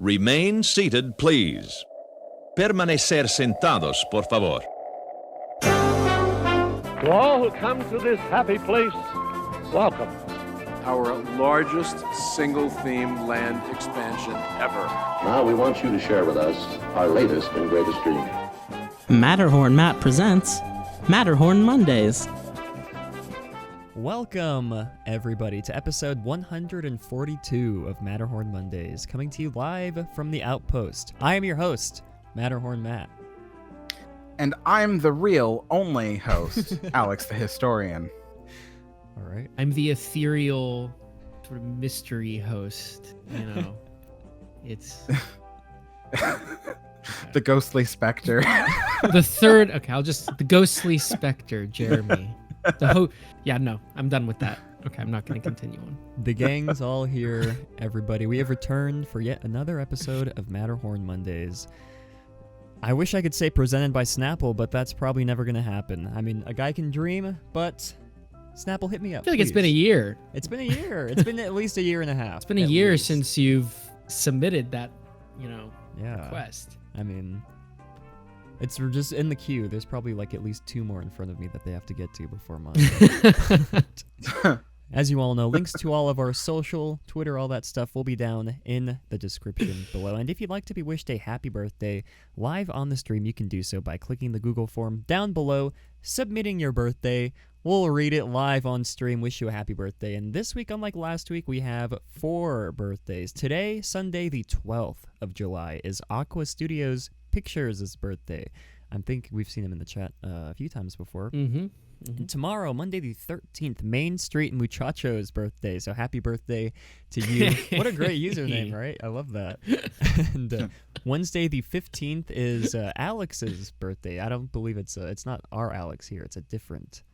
Remain seated, please. Permanecer sentados, por favor. To all who come to this happy place, welcome. Our largest single-theme land expansion ever. Now we want you to share with us our latest and greatest dream. Matterhorn Matt presents Matterhorn Mondays. Welcome, everybody, to episode 142 of Matterhorn Mondays, coming to you live from the Outpost. I am your host, Matterhorn Matt. And I'm the real, only host, Alex the Historian. All right. I'm the ethereal sort of mystery host, you know. It's... The ghostly specter. The third... Okay, the ghostly specter, Jeremy. Yeah, no, I'm done with that. Okay, I'm not going to continue on. The gang's all here, everybody. We have returned for yet another episode of Matterhorn Mondays. I wish I could say presented by Snapple, but that's probably never going to happen. I mean, a guy can dream, but Snapple, hit me up. I feel like it's been a year. It's been a year. It's been at least a year and a half. It's been a year since you've submitted that, request. I mean... We're just in the queue. There's probably like at least two more in front of me that they have to get to before mine. As you all know, links to all of our social, Twitter, all that stuff will be down in the description below. And if you'd like to be wished a happy birthday live on the stream, you can do so by clicking the Google form down below, submitting your birthday. We'll read it live on stream, wish you a happy birthday. And this week, unlike last week, we have 4 birthdays. Today, Sunday, the 12th of July, is Aqua Studios Pictures' birthday. I think we've seen him in the chat a few times before. And tomorrow, Monday the 13th, Main Street Muchacho's birthday. So happy birthday to you. What a great username, right? I love that. And Wednesday the 15th is Alex's birthday. I don't believe it's not our Alex here. It's a different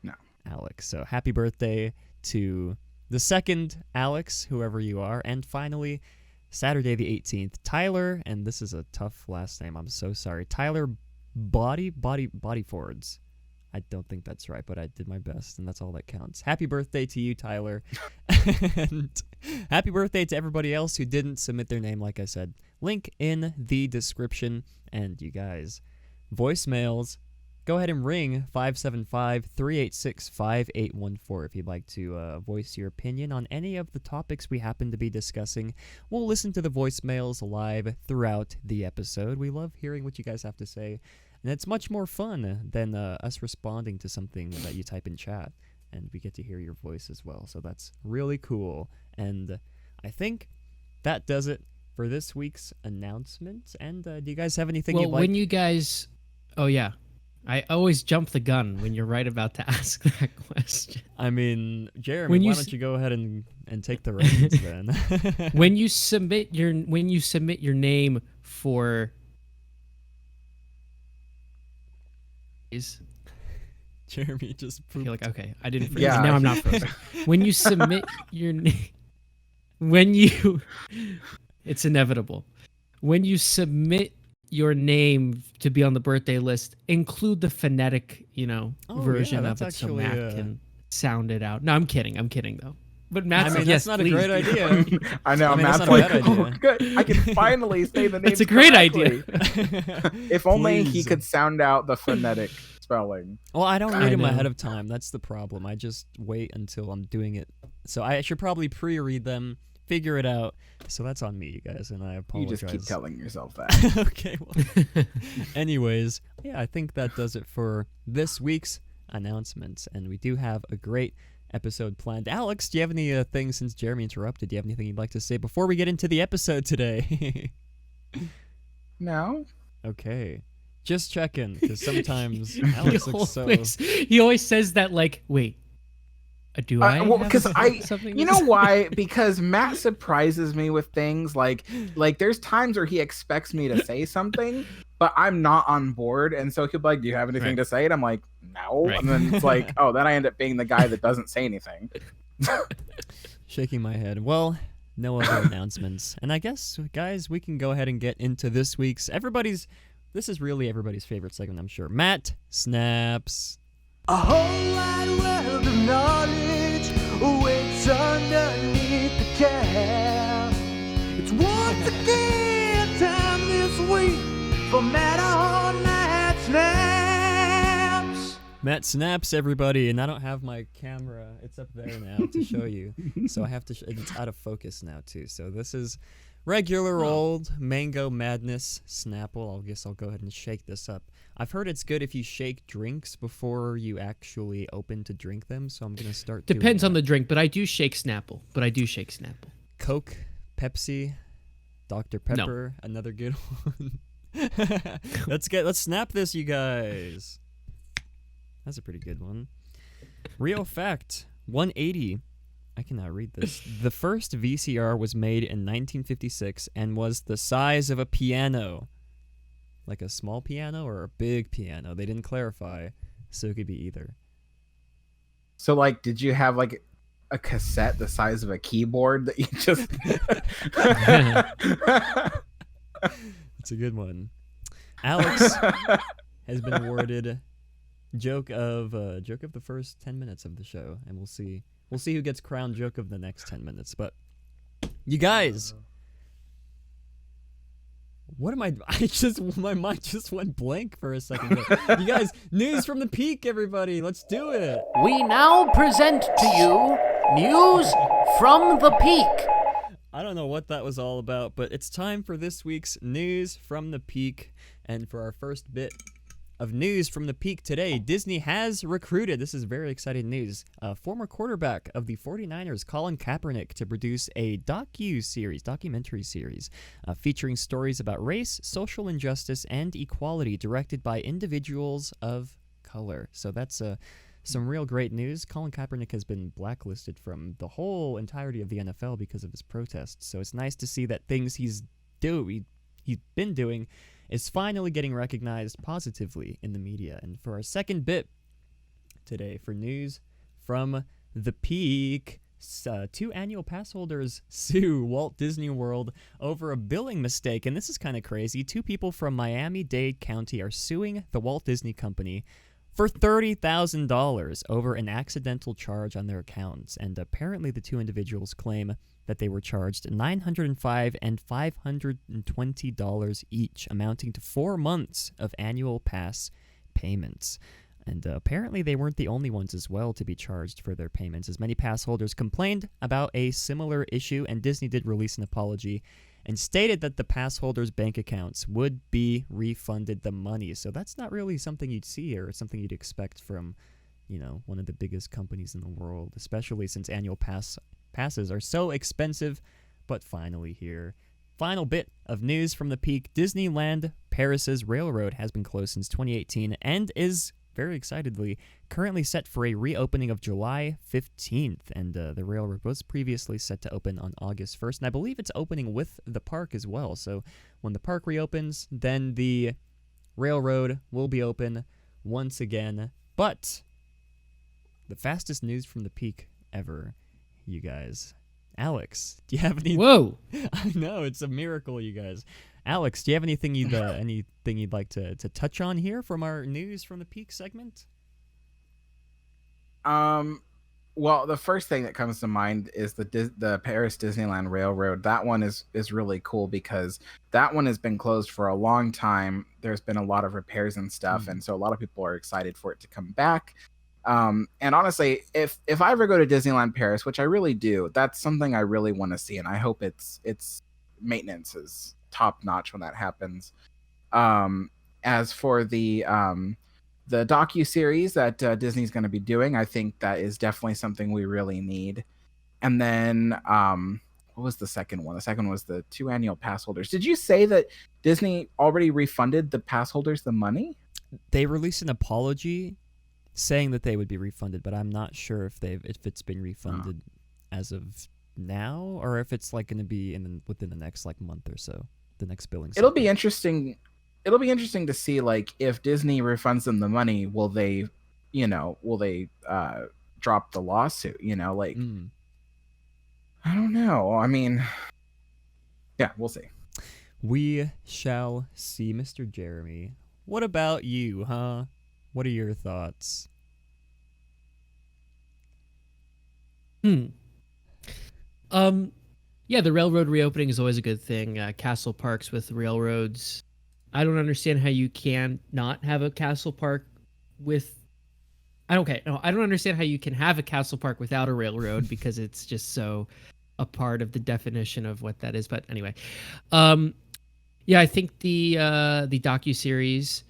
Alex. So happy birthday to the second Alex, whoever you are. And finally, Saturday the 18th, Tyler, and this is a tough last name, I'm so sorry, Tyler Bodyfords. I don't think that's right, but I did my best, and that's all that counts. Happy birthday to you, Tyler. And happy birthday to everybody else who didn't submit their name, like I said. Link in the description. And you guys, voicemails, go ahead and ring 575-386-5814 if you'd like to voice your opinion on any of the topics we happen to be discussing. We'll listen to the voicemails live throughout the episode. We love hearing what you guys have to say, and it's much more fun than us responding to something that you type in chat, and we get to hear your voice as well, so that's really cool. And I think that does it for this week's announcement. And do you guys have anything you'd like? When you guys... Oh, yeah. I always jump the gun when you're right about to ask that question. I mean, Jeremy, why don't you go ahead and take the reins then? When you submit your name for Jeremy just you're like, okay, I didn't freeze. Yeah. Now I'm not frozen. When you submit your name, it's inevitable. When you submit your name to be on the birthday list, include the phonetic, version of it so Matt can sound it out. No, I'm kidding though. But Matt's that's not a great idea. I know, Matt's like, oh, good. I can finally say the name. It's a great idea. If only he could sound out the phonetic spelling. Well, I don't read them ahead of time. That's the problem. I just wait until I'm doing it. So I should probably pre-read them, figure it out. So that's on me, you guys, and I apologize. You just keep telling yourself that. Okay, well. Anyways, yeah, I think that does it for this week's announcements, and we do have a great episode planned. Alex, do you have any things, since Jeremy interrupted, do you have anything you'd like to say before we get into the episode today? No. Okay. Just checking, because sometimes Alex looks so... He always says that, like, wait. Do I? Well, because you know why? Because Matt surprises me with things like there's times where he expects me to say something, but I'm not on board, and so he'll be like, "Do you have anything to say?" And I'm like, "No," and then it's like, "Oh," then I end up being the guy that doesn't say anything. Shaking my head. Well, no other announcements, and I guess, guys, we can go ahead and get into this week's This is really everybody's favorite segment, I'm sure. Matt Snaps. A whole wide world of knowledge waits underneath the cap. It's once again wait for Matterhorn Matt Snaps. Matt Snaps, everybody, and I don't have my camera. It's up there now to show you. So I have to, it's out of focus now too. So this is regular old Mango Madness Snapple. I guess I'll go ahead and shake this up. I've heard it's good if you shake drinks before you actually open to drink them, so I'm going to start Depends doing on that. the drink, but I do shake Snapple. Coke, Pepsi, Dr. Pepper, another good one. Let's snap this, you guys. That's a pretty good one. Real fact, 180. I cannot read this. The first VCR was made in 1956 and was the size of a piano. Like a small piano or a big piano. They didn't clarify, so it could be either. So, like, did you have, like, a cassette the size of a keyboard that you just... It's a good one. Alex has been awarded joke of the first 10 minutes of the show, and we'll see who gets crowned joke of the next 10 minutes. But you guys, what am I my mind just went blank for a second. You guys, news from the peak, everybody. Let's do it. We now present to you news from the peak. I don't know what that was all about, but it's time for this week's news from the peak. And for our first bit of news from the peak today, Disney has recruited, this is very exciting news, former quarterback of the 49ers, Colin Kaepernick, to produce a documentary series, featuring stories about race, social injustice, and equality directed by individuals of color. So that's some real great news. Colin Kaepernick has been blacklisted from the whole entirety of the NFL because of his protests. So it's nice to see that things he's been doing is finally getting recognized positively in the media. And for our second bit today, for news from the peak, 2 annual pass holders sue Walt Disney World over a billing mistake. And this is kind of crazy. 2 people from Miami-Dade County are suing the Walt Disney Company for $30,000 over an accidental charge on their accounts. And apparently the 2 individuals claim that they were charged $905 and $520 each, amounting to 4 months of annual pass payments. And apparently they weren't the only ones as well to be charged for their payments, as many pass holders complained about a similar issue, and Disney did release an apology and stated that the pass holders' bank accounts would be refunded the money. So that's not really something you'd see or something you'd expect from, one of the biggest companies in the world, especially since annual passes are so expensive. But finally here, final bit of news from the peak. Disneyland Paris's railroad has been closed since 2018 and is very excitedly currently set for a reopening of July 15th. And the railroad was previously set to open on August 1st. And I believe it's opening with the park as well. So when the park reopens, then the railroad will be open once again. But the fastest news from the peak ever, you guys. Alex, do you have any... Whoa! I know, it's a miracle, you guys. Alex, do you have anything you'd like to touch on here from our news from the peak segment? Well, the first thing that comes to mind is the Paris Disneyland Railroad. That one is really cool because that one has been closed for a long time. There's been a lot of repairs and stuff, and so a lot of people are excited for it to come back. And honestly, if I ever go to Disneyland Paris, which I really do, that's something I really want to see, and I hope its maintenance is top notch when that happens. As for the docu-series that Disney's going to be doing, I think that is definitely something we really need. And then what was the second one? The second was the 2 annual pass holders. Did you say that Disney already refunded the pass holders the money? They released an apology saying that they would be refunded, but I'm not sure if it's been refunded as of now, or if it's like going to be within the next month or so, the next billing cycle. It'll be interesting to see, like, if Disney refunds them the money, will they drop the lawsuit? I don't know. I mean, yeah, we'll see. We shall see. Mr. Jeremy, what about you, huh? What are your thoughts? Yeah, the railroad reopening is always a good thing. Castle parks with railroads I don't understand how you can not have a castle park with. I don't understand how you can have a castle park without a railroad because it's just so a part of the definition of what that is. But anyway, yeah, I think the docuseries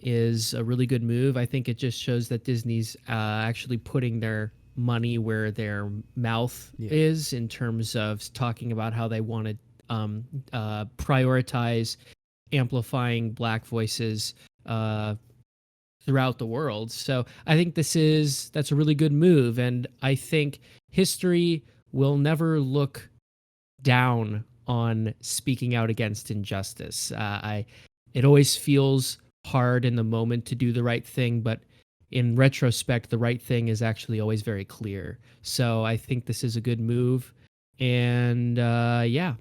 is a really good move. I think it just shows that Disney's actually putting their money where their mouth is in terms of talking about how they want to prioritize amplifying Black voices throughout the world. So I think that's a really good move, and I think history will never look down on speaking out against injustice. It always feels hard in the moment to do the right thing, but in retrospect, the right thing is actually always very clear. So I think this is a good move, and yeah.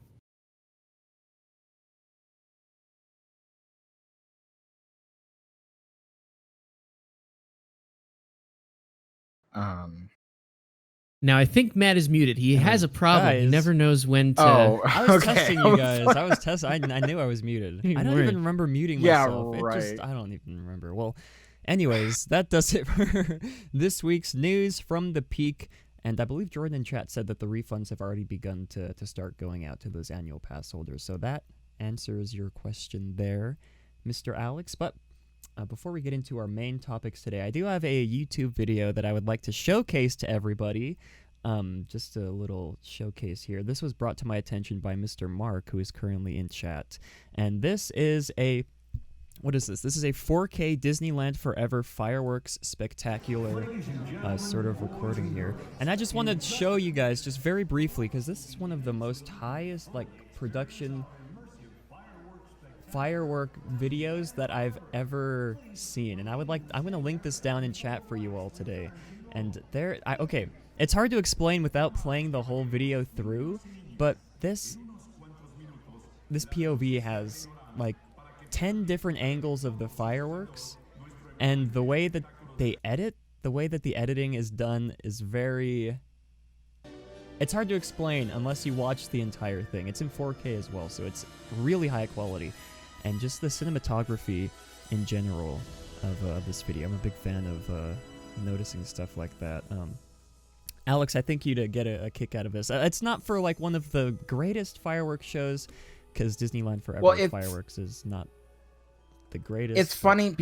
Now I think Matt is muted. He has a problem. Guys. He never knows when to. Oh, I was testing you guys. I was testing. I knew I was muted. I don't even remember muting myself. Yeah, right. I don't even remember. Well, anyways, that does it for this week's news from the peak. And I believe Jordan in chat said that the refunds have already begun to start going out to those annual pass holders. So that answers your question there, Mr. Alex. But before we get into our main topics today, I do have a YouTube video that I would like to showcase to everybody. Just a little showcase here. This was brought to my attention by Mr. Mark, who is currently in chat. And this is what is this? This is a 4K Disneyland Forever fireworks spectacular sort of recording here. And I just wanted to show you guys just very briefly, because this is one of the most highest production firework videos that I've ever seen, and I'm going to link this down in chat for you all today. And okay, it's hard to explain without playing the whole video through, but this POV has 10 different angles of the fireworks, and the way that the editing is done is it's hard to explain unless you watch the entire thing. It's in 4K as well, so it's really high quality. And just the cinematography in general of this video. I'm a big fan of noticing stuff like that. Alex, I think you'd get a kick out of this. It's not for one of the greatest fireworks shows, because Disneyland Forever fireworks is not the greatest. It's funny.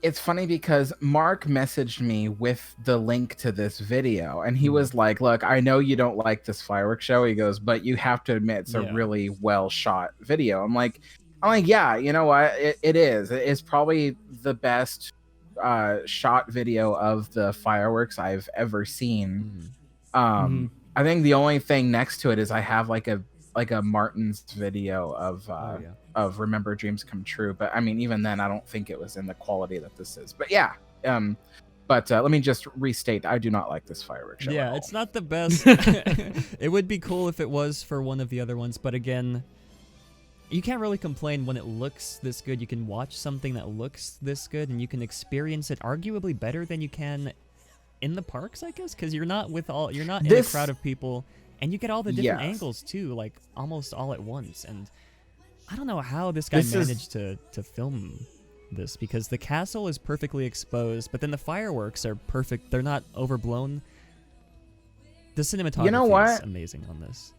It's funny because Mark messaged me with the link to this video, and he was like, "Look, I know you don't like this fireworks show." He goes, "But you have to admit it's a really well shot video." I'm like, yeah, you know what? It is. It's probably the best shot video of the fireworks I've ever seen. I think the only thing next to it is I have a Martin's video of Remember Dreams Come True. But I mean, even then, I don't think it was in the quality that this is. But yeah. But let me just restate, I do not like this fireworks show. Yeah, it's not the best. It would be cool if it was for one of the other ones, but again, you can't really complain when it looks this good. You can watch something that looks this good, and you can experience it arguably better than you can in the parks, I guess, because you're not in a crowd of people, and you get all the different angles too, almost all at once. And I don't know how this guy managed to film this, because the castle is perfectly exposed, but then the fireworks are perfect. They're not overblown. The cinematography is amazing on this.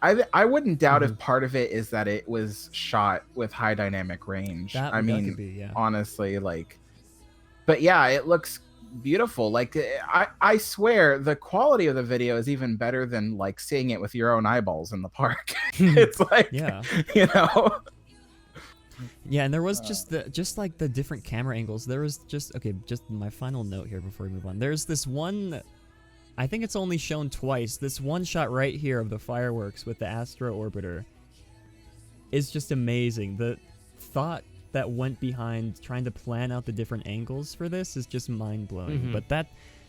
I wouldn't doubt if part of it is that it was shot with high dynamic range. That could be, honestly, but yeah, it looks beautiful. I swear the quality of the video is even better than seeing it with your own eyeballs in the park. It's you know. Yeah, and there was just the different camera angles. There was just my final note here before we move on. There's this one, I think it's only shown twice. This one shot right here of the fireworks with the Astro Orbiter is just amazing. The thought that went behind trying to plan out the different angles for this is just mind-blowing. But that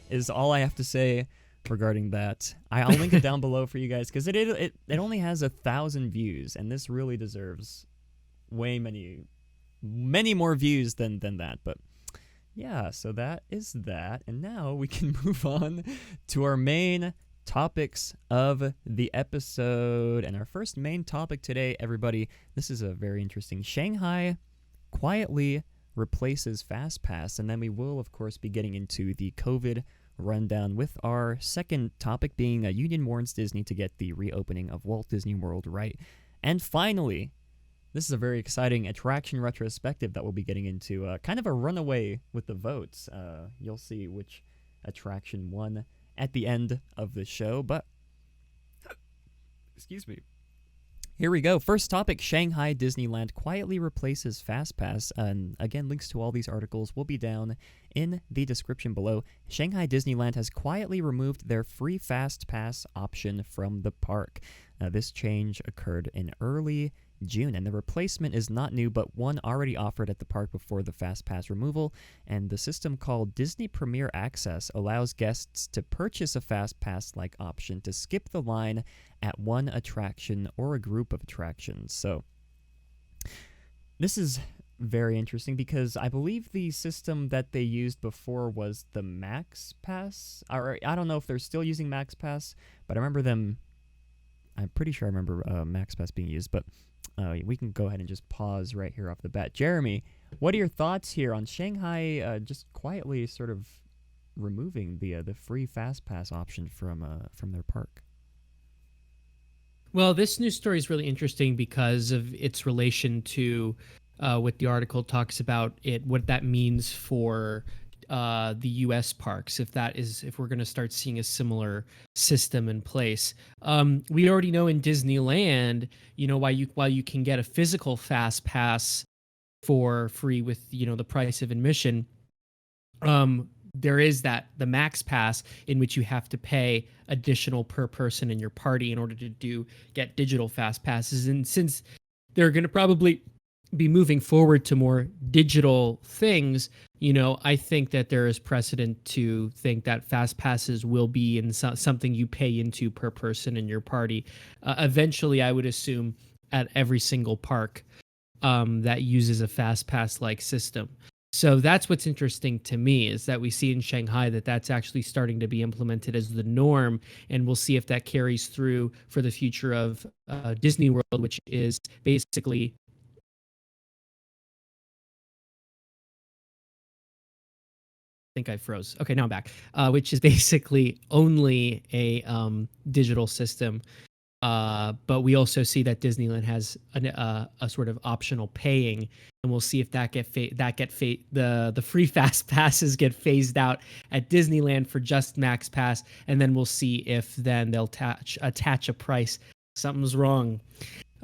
is all I have to say regarding that. I'll link it down below for you guys, because it only has 1,000 views, and this really deserves many more views than that. But yeah, so that is that, and now we can move on to our main topics of the episode. And our first main topic today, everybody, this is a very interesting. Shanghai quietly replaces Fastpass. And then we will, of course, be getting into the COVID rundown with our second topic being Union warns Disney to get the reopening of Walt Disney World right. And finally, this is a very exciting attraction retrospective that we'll be getting into. Kind of a runaway with the votes. You'll see which attraction won at the end of the show, but excuse me. Here we go. First topic, Shanghai Disneyland quietly replaces Fastpass. And again, links to all these articles will be down in the description below. Shanghai Disneyland has quietly removed their free Fastpass option from the park. This change occurred in early June, and the replacement is not new, but one already offered at the park before the Fastpass removal. And the system called Disney Premier Access allows guests to purchase a Fastpass-like option to skip the line at one attraction or a group of attractions. So this is very interesting because I believe the system that they used before was the Max Pass. Or I don't know if they're still using Max Pass, but I remember them. I'm pretty sure I remember Max Pass being used, but we can go ahead and just pause right here off the bat. Jeremy, what are your thoughts here on Shanghai just quietly sort of removing the free Fastpass option from their park? Well, this news story is really interesting because of its relation to what the article talks about, what that means for the U.S. parks, if we're going to start seeing a similar system in place. We already know in Disneyland, while you can get a physical fast pass for free with the price of admission, there is the Max Pass in which you have to pay additional per person in your party in order to get digital fast passes. And since they're going to probably be moving forward to more digital things, I think that there is precedent to think that fast passes will be in something you pay into per person in your party. Eventually, I would assume at every single park that uses a fast pass like system. So that's what's interesting to me, is that we see in Shanghai that's actually starting to be implemented as the norm, and we'll see if that carries through for the future of Disney World, which is basically think I froze. Okay, now I'm back. Which is basically only a digital system. But we also see that Disneyland has a sort of optional paying, and we'll see if the free fast passes get phased out at Disneyland for just Max Pass, and then we'll see if then they'll attach a price. Something's wrong.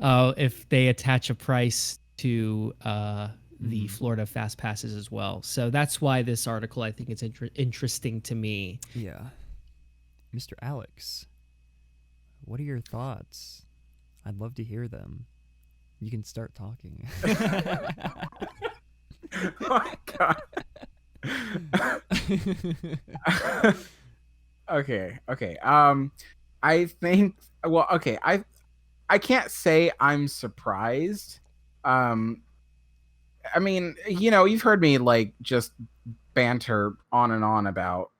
If they attach a price to the Florida fast passes as well. So that's why this article, I think, it's interesting to me. Yeah. Mr. Alex, what are your thoughts? I'd love to hear them. You can start talking. Oh my God. Okay. I think, I can't say I'm surprised. I mean, you've heard me just banter on and on about,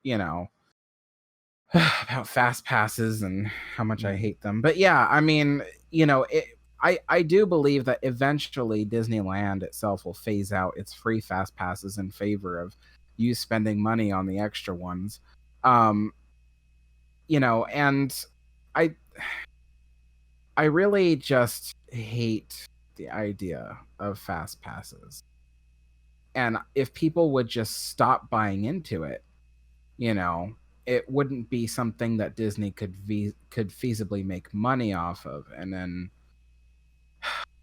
about fast passes and how much I hate them. But yeah, I mean, I do believe that eventually Disneyland itself will phase out its free fast passes in favor of you spending money on the extra ones. And I really just hate the idea of fast passes. And if people would just stop buying into it, it wouldn't be something that Disney could feasibly make money off of. And then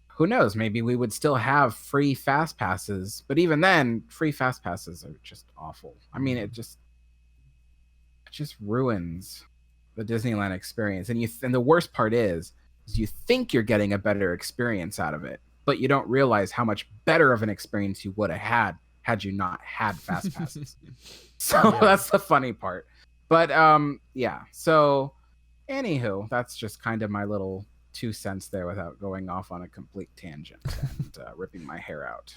who knows, maybe we would still have free fast passes, but even then free fast passes are just awful. I mean, it just ruins the Disneyland experience. And the worst part is you think you're getting a better experience out of it, but you don't realize how much better of an experience you would have had you not had fast passes. So that's the funny part. But yeah. So anywho, that's just kind of my little 2 cents there without going off on a complete tangent and ripping my hair out.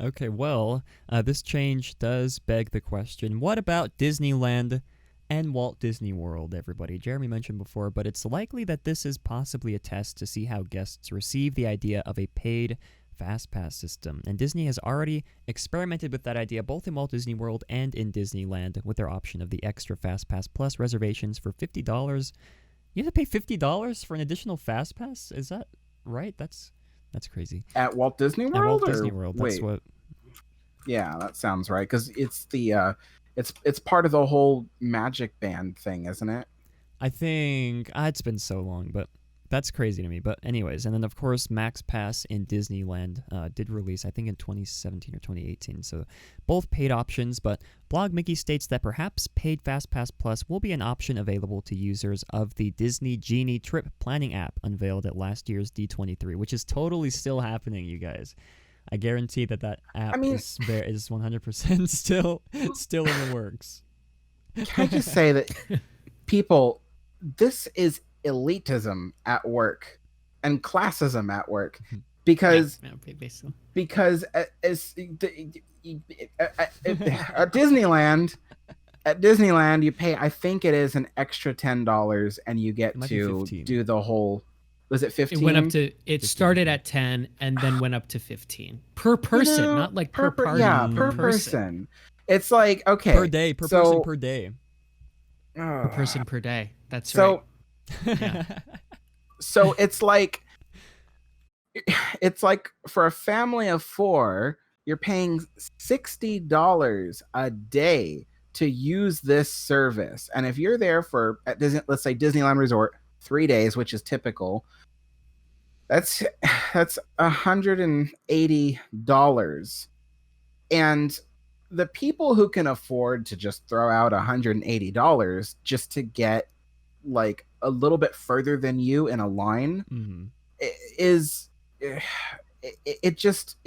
Okay, well, this change does beg the question, what about Disneyland and Walt Disney World, everybody. Jeremy mentioned before, but it's likely that this is possibly a test to see how guests receive the idea of a paid Fastpass system. And Disney has already experimented with that idea both in Walt Disney World and in Disneyland with their option of the extra Fastpass Plus reservations for $50. You have to pay $50 for an additional Fastpass? Is that right? That's crazy. At Walt Disney World? At Walt Disney World. That's what. Yeah, that sounds right. Because it's the it's part of the whole Magic Band thing, isn't it? I think it's been so long, but that's crazy to me. But anyways, and then of course MaxPass in Disneyland did release, I think in 2017 or 2018. So both paid options, but Blog Mickey states that perhaps paid FastPass Plus will be an option available to users of the Disney Genie trip planning app unveiled at last year's D23, which is totally still happening, you guys. I guarantee that app is 100% still in the works. Can I just say that people, this is elitism at work and classism at work, because at Disneyland you pay, I think it is an extra $10 and you get to do the whole. Was it 15? It went up to. It started at 10 and then went up to 15 per person, not like per party. Yeah, per person. It's like, okay, per day, per person per day. Per person per day. That's right. Yeah. So it's like for a family of 4, you're paying $60 a day to use this service. And if you're there for, let's say Disneyland Resort, 3 days, which is typical, that's $180. And the people who can afford to just throw out $180 just to get like a little bit further than you in a line, it just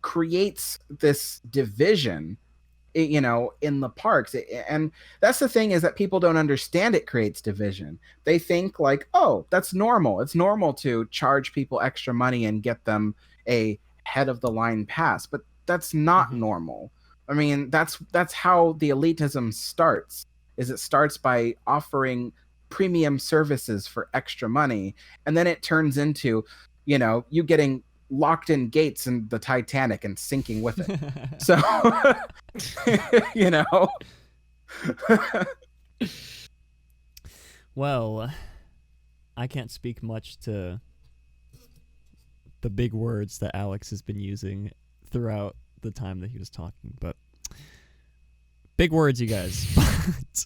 creates this division, you know, in the parks. And that's the thing, is that people don't understand it creates division. They think like, oh, that's normal. It's normal to charge people extra money and get them a head of the line pass, but that's not normal. I mean, that's how the elitism starts, is it starts by offering premium services for extra money, and then it turns into, you know, you getting locked in gates in the Titanic and sinking with it. So, you know. Well, I can't speak much to the big words that Alex has been using throughout the time that he was talking, but big words, you guys. But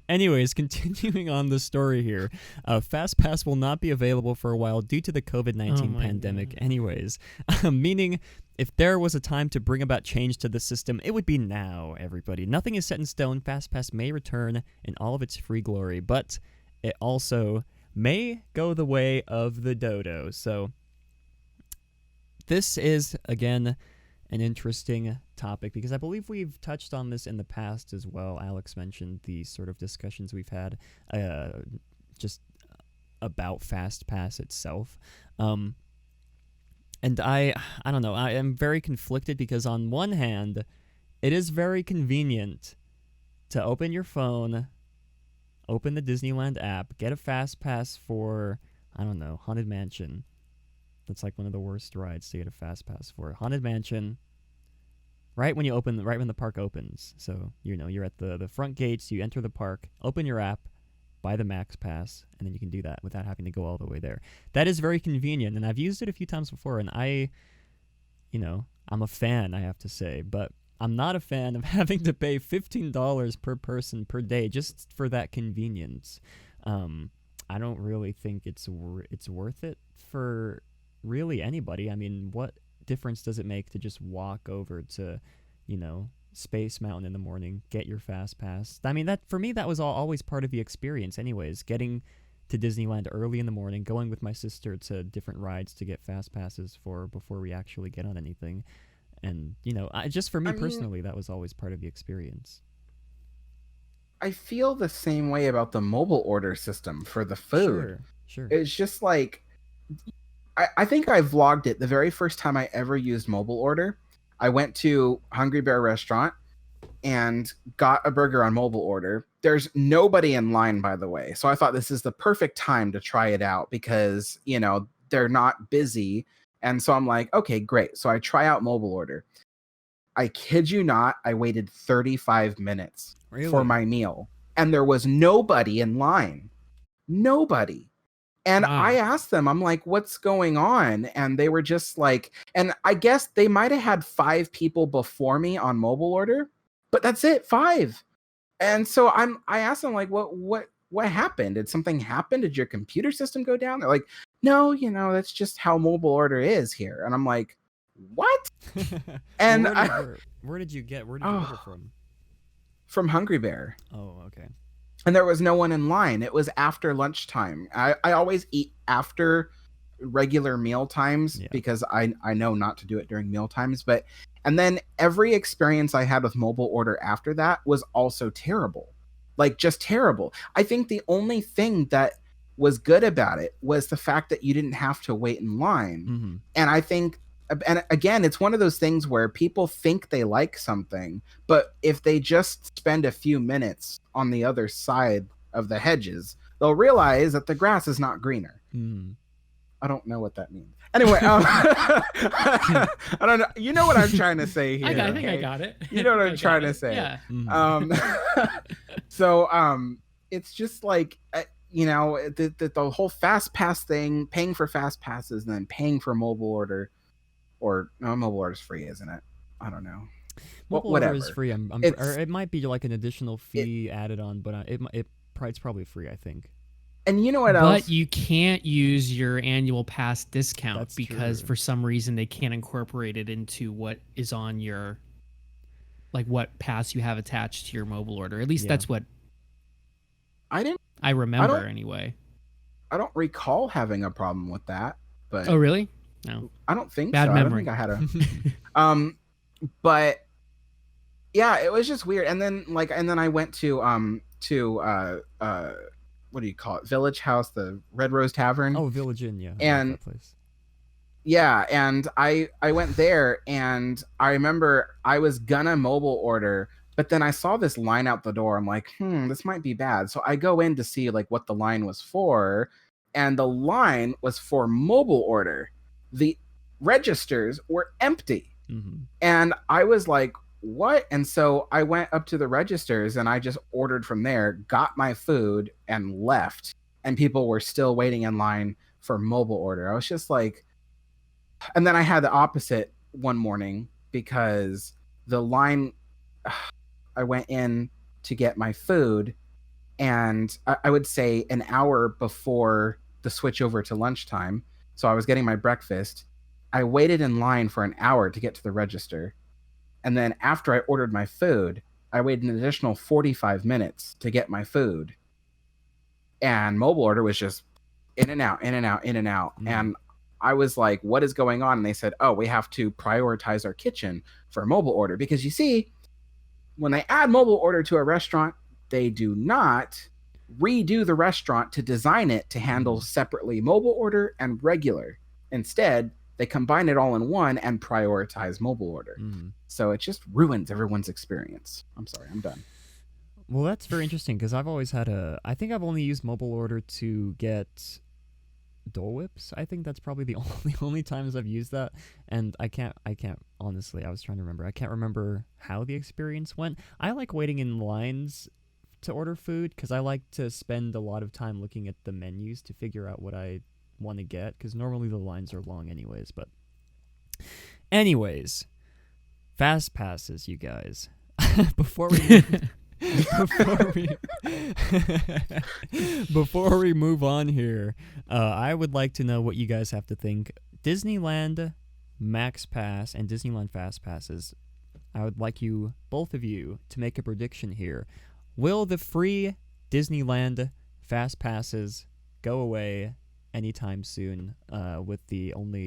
anyways, continuing on the story here, Fastpass will not be available for a while due to the COVID-19 pandemic. God. Anyways, meaning if there was a time to bring about change to the system, it would be now, everybody. Nothing is set in stone. Fastpass may return in all of its free glory, but it also may go the way of the dodo. So this is, again, an interesting topic, because I believe we've touched on this in the past as well. Alex mentioned the sort of discussions we've had just about Fastpass itself. And I don't know, I am very conflicted, because on one hand, it is very convenient to open your phone, open the Disneyland app, get a Fastpass for, I don't know, Haunted Mansion. That's like one of the worst rides to get a Fastpass for. Haunted Mansion, right when the park opens. So, you know, you're at the front gates, you enter the park, open your app, buy the Max Pass, and then you can do that without having to go all the way there. That is very convenient, and I've used it a few times before, and I'm a fan, I have to say, but I'm not a fan of having to pay $15 per person per day just for that convenience. I don't really think it's worth it for really anybody. I mean, what difference does it make to just walk over to, you know, Space Mountain in the morning, get your Fast Pass? I mean, that for me, that was always part of the experience anyways, getting to Disneyland early in the morning, going with my sister to different rides to get Fast Passes before we actually get on anything. And, you know, just for me personally, that was always part of the experience. I feel the same way about the mobile order system for the food. Sure. It's just like, I think I vlogged it the very first time I ever used mobile order. I went to Hungry Bear restaurant, and got a burger on mobile order. There's nobody in line, by the way. So I thought this is the perfect time to try it out because, you know, they're not busy. And so I'm like, okay, great. So I try out mobile order. I kid you not, I waited 35 minutes for my meal. And there was nobody in line. Nobody. And I asked them, I'm like, what's going on? And they were just like, and I guess they might have had 5 people before me on mobile order, but that's it, 5. And so I asked them, like, what happened? Did something happen? Did your computer system go down? They're like, no, you know, that's just how mobile order is here. And I'm like, what? And where did you order from? From Hungry Bear. Oh, okay. And there was no one in line. It was after lunchtime. I always eat after regular meal times because I know not to do it during meal times. And then every experience I had with mobile order after that was also terrible. Like, just terrible. I think the only thing that was good about it was the fact that you didn't have to wait in line. Mm-hmm. And I think, and again, it's one of those things where people think they like something, but if they just spend a few minutes on the other side of the hedges, they'll realize that the grass is not greener. Mm. I don't know what that means. Anyway, I don't know. You know what I'm trying to say here. I think I got it. You know what I'm trying to say. Yeah. So it's just like, you know, the whole Fastpass thing, paying for Fastpasses and then paying for mobile order. Or no, mobile order is free, isn't it? I don't know. Mobile order is free. Or it might be like an additional fee added on, but it's probably free, I think. And you know what else? But you can't use your annual pass discount. That's because true. For some reason they can't incorporate it into what is on your, like, what pass you have attached to your mobile order. At least that's what I remember anyway. I don't recall having a problem with that. But oh, really? No, I don't think Bad so. memory. I don't think I had a but yeah, it was just weird. And then I went to what do you call it? Village House, the Red Rose Tavern. Oh, Village Inn, yeah. And that place. Yeah, and I went there, and I remember I was gonna mobile order, but then I saw this line out the door. I'm like, this might be bad. So I go in to see like what the line was for, and the line was for mobile order. The registers were empty. Mm-hmm. And I was like, what? And so I went up to the registers and I just ordered from there, got my food, and left. And people were still waiting in line for mobile order. I was just like, and then I had the opposite one morning because the line, I went in to get my food, and I would say an hour before the switch over to lunchtime. So I was getting my breakfast. I waited in line for an hour to get to the register. And then after I ordered my food, I waited an additional 45 minutes to get my food. And mobile order was just in and out, in and out, in and out. Mm. And I was like, what is going on? And they said, oh, we have to prioritize our kitchen for mobile order. Because you see, when they add mobile order to a restaurant, they do not redo the restaurant to design it to handle separately mobile order and regular. Instead, they combine it all in one and prioritize mobile order. Mm. So it just ruins everyone's experience. I'm sorry, I'm done. Well, that's very interesting because I've always had I think I've only used mobile order to get Dole Whips. I think that's probably the only times I've used that. And I can't honestly, I was trying to remember. I can't remember how the experience went. I like waiting in lines to order food because I like to spend a lot of time looking at the menus to figure out what I want to get because normally the lines are long anyways. But anyways, fast passes, you guys. before we move on here, I would like to know what you guys have to think. Disneyland Max Pass and Disneyland Fast Passes. I would like you, both of you, to make a prediction here. Will the free Disneyland Fast Passes go away anytime soon? With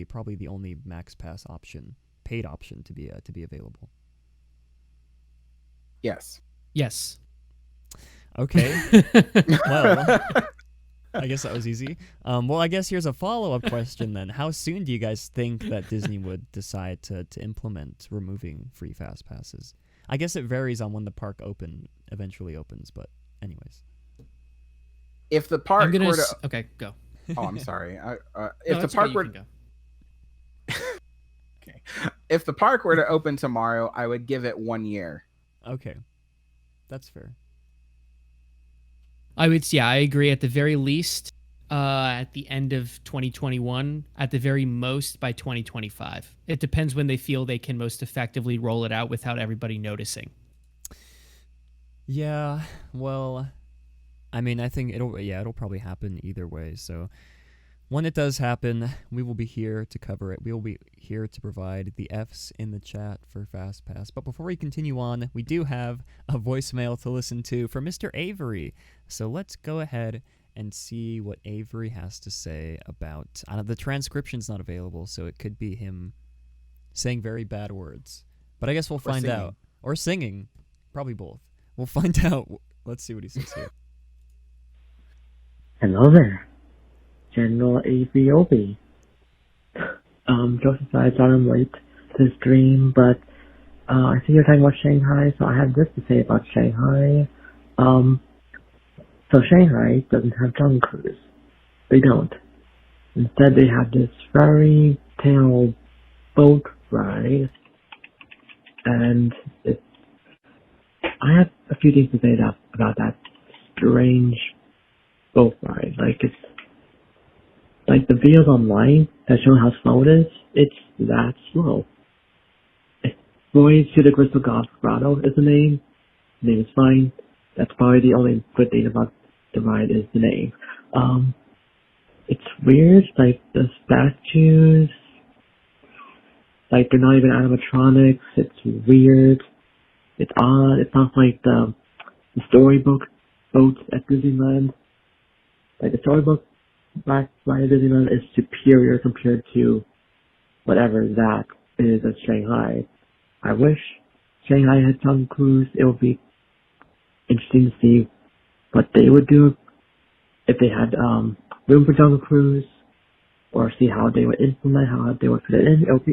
probably the only Max Pass option, paid option to be available. Yes. Yes. Okay. Well, I guess that was easy. Well, I guess here's a follow-up question then. How soon do you guys think that Disney would decide to implement removing free fast passes? I guess it varies on when the park eventually opens, but anyways. If the park were to... Okay, go. Oh, I'm sorry. If the park were... Okay. If the park were to open tomorrow, I would give it 1 year. Okay. That's fair. I agree. At the very least, at the end of 2021, at the very most by 2025. It depends when they feel they can most effectively roll it out without everybody noticing. Yeah, well, I mean, I think it'll probably happen either way. So when it does happen, we will be here to cover it. We will be here to provide the Fs in the chat for Fastpass. But before we continue on, we do have a voicemail to listen to from Mr. Avery. So let's go ahead and see what Avery has to say about... the transcription's not available, so it could be him saying very bad words. But I guess we'll find out. Or singing. Probably both. We'll find out. Let's see what he says here. Hello there. General Avery. Joseph, I thought I'm late to the stream, but I see you're talking about Shanghai, so I have this to say about Shanghai. So Shanghai doesn't have Jungle Cruise. They don't. Instead, they have this fairy tale boat ride, and I have a few things to say about that strange boat ride. Like, it's like the videos online that show how slow it is. It's that slow. Voyage to the Crystal Grotto is the name. The name is fine. That's probably the only good thing about the ride is the name. It's weird, like the statues, like they're not even animatronics. It's weird. It's odd. It's not like the storybook boats at Disneyland. Like the storybook ride at Disneyland is superior compared to whatever that is at Shanghai. I wish Shanghai had Jungle Cruise. It would be interesting to see what they would do if they had room for Jungle Cruise, or see how they would implement, how they would fit it in. It would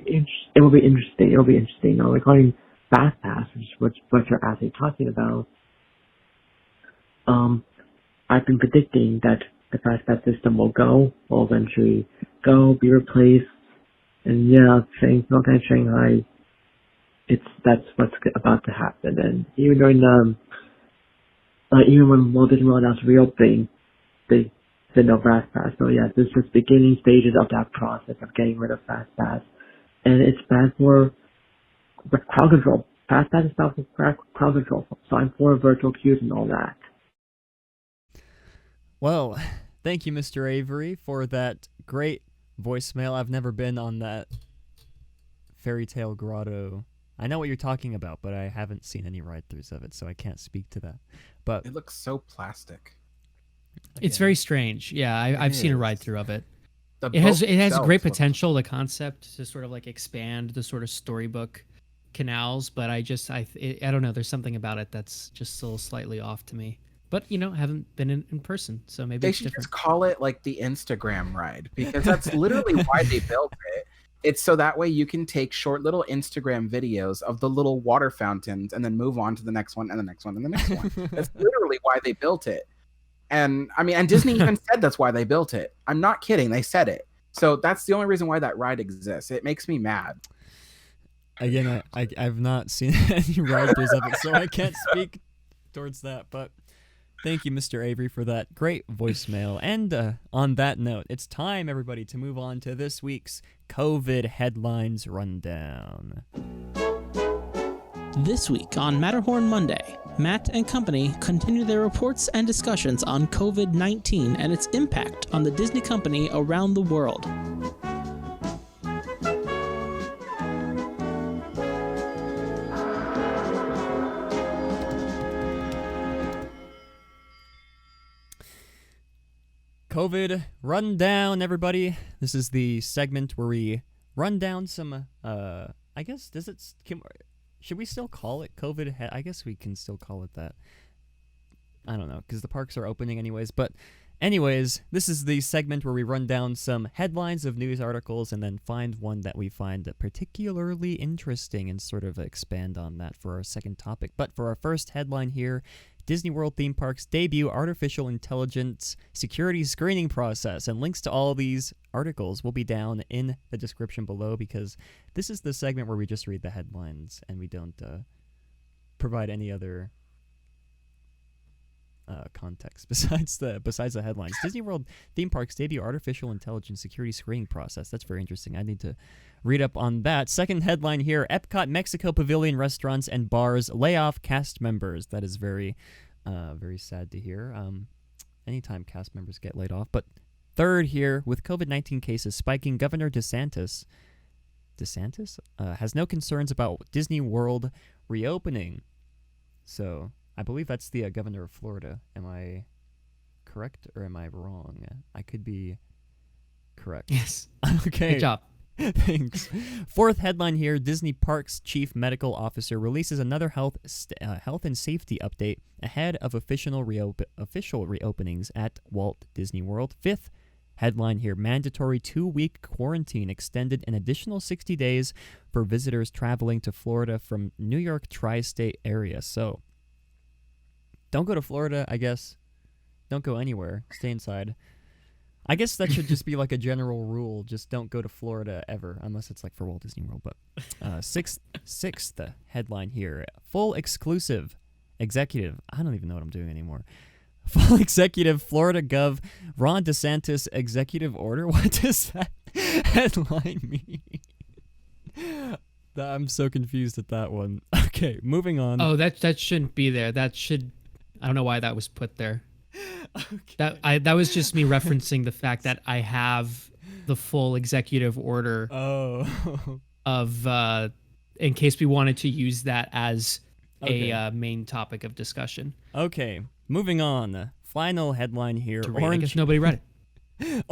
be interesting. Now, regarding Fastpass, which what you're actually talking about, I've been predicting that the Fastpass system will eventually be replaced, and yeah, Shanghai, that's what's about to happen. And even during even when Walt Disney World announced reopening, they said no Fastpass. So yeah, this is beginning stages of that process of getting rid of Fastpass, and it's bad for crowd control. Fastpass is bad for crowd control, so I'm for virtual queues and all that. Well, thank you, Mr. Avery, for that great voicemail. I've never been on that fairy tale grotto. I know what you're talking about, but I haven't seen any ride-throughs of it, so I can't speak to that. But it looks so plastic. It's very strange. Yeah, I've seen a ride-through of it. It has great potential, the concept, to sort of like expand the sort of storybook canals, but I don't know. There's something about it that's just still slightly off to me. But, I haven't been in person, so maybe it's different. They should just call it like the Instagram ride, because that's literally why they built it. It's so that way you can take short little Instagram videos of the little water fountains and then move on to the next one and the next one and the next one. That's literally why they built it. And I mean, and Disney even said that's why they built it. I'm not kidding. They said it. So that's the only reason why that ride exists. It makes me mad. Again, I've not seen any ride-throughs of it, so I can't speak towards that. But thank you, Mr. Avery, for that great voicemail. And on that note, it's time, everybody, to move on to this week's COVID Headlines Rundown. This week on Matterhorn Monday, Matt and company continue their reports and discussions on COVID-19 and its impact on the Disney company around the world. COVID Rundown, everybody. This is the segment where we run down some, I guess, should we still call it COVID? I guess we can still call it that. I don't know, because the parks are opening anyways. But Anyways, this is the segment where we run down some headlines of news articles and then find one that we find particularly interesting and sort of expand on that for our second topic. But for our first headline here, Disney World theme parks debut artificial intelligence security screening process. And links to all these articles will be down in the description below, because this is the segment where we just read the headlines and we don't provide any other context besides the headlines. Disney World theme parks debut artificial intelligence security screening process. That's very interesting. I need to read up on that. Second headline here: Epcot Mexico Pavilion restaurants and bars lay off cast members. That is very sad to hear. Anytime cast members get laid off. But third here, with COVID-19 cases spiking, Governor DeSantis has no concerns about Disney World reopening. So I believe that's the governor of Florida. Am I correct or am I wrong? I could be correct. Yes. Okay. Good job. Thanks. Fourth headline here: Disney Parks Chief Medical Officer releases another health and safety update ahead of official reopenings at Walt Disney World. Fifth headline here: mandatory 2-week quarantine extended an additional 60 days for visitors traveling to Florida from New York tri-state area. So don't go to Florida, I guess. Don't go anywhere. Stay inside. I guess that should just be like a general rule. Just don't go to Florida ever, unless it's like for Walt Disney World. But sixth headline here: full exclusive executive. I don't even know what I'm doing anymore. Full executive Florida Gov Ron DeSantis executive order. What does that headline mean? I'm so confused at that one. Okay, moving on. Oh, that shouldn't be there. That should. I don't know why that was put there. Okay. That was just me referencing the fact that I have the full executive order of in case we wanted to use that as a main topic of discussion. Okay, moving on. Final headline here. I guess nobody read it.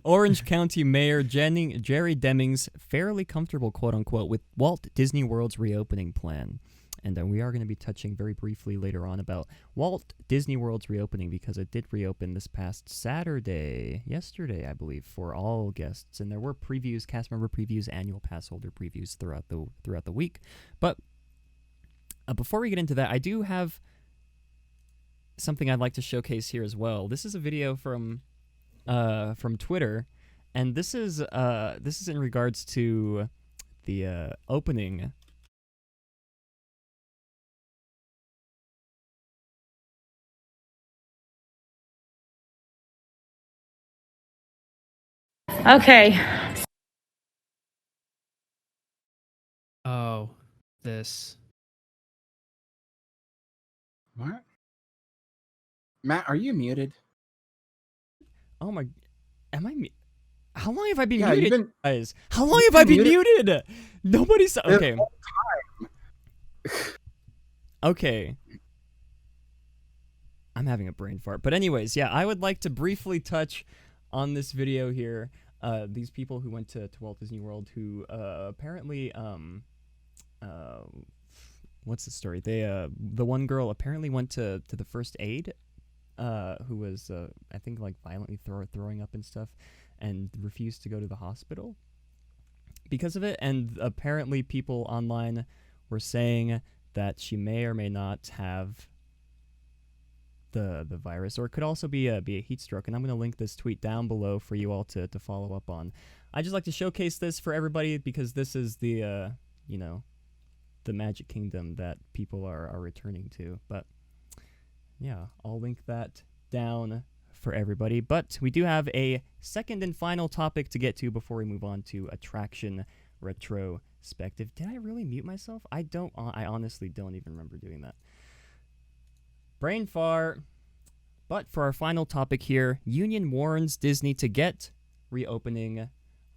Orange County Mayor Jerry Demings fairly comfortable, quote unquote, with Walt Disney World's reopening plan. And we are going to be touching very briefly later on about Walt Disney World's reopening, because it did reopen this past yesterday, I believe, for all guests. And there were previews, cast member previews, annual pass holder previews throughout the week. But before we get into that, I do have something I'd like to showcase here as well. This is a video from Twitter, and this is in regards to the opening. Okay. Oh, this. What? Matt, are you muted? Oh my, am I? How long have I been Yeah, muted, guys? How long have I been muted? Nobody's okay. Okay. I'm having a brain fart, but anyways, yeah, I would like to briefly touch on this video here. These people who went to Walt Disney World, who apparently what's the story? They the one girl apparently went to the first aid, who was I think like violently throwing up and stuff, and refused to go to the hospital because of it. And apparently people online were saying that she may or may not have the virus, or it could also be a heat stroke. And I'm going to link this tweet down below for you all to follow up on. I just like to showcase this for everybody, because this is the the Magic Kingdom that people are returning to. But yeah, I'll link that down for everybody. But we do have a second and final topic to get to before we move on to Attraction Retrospective. Did I really mute myself? I honestly don't even remember doing that. Brain fart. But for our final topic here, Union warns Disney to get reopening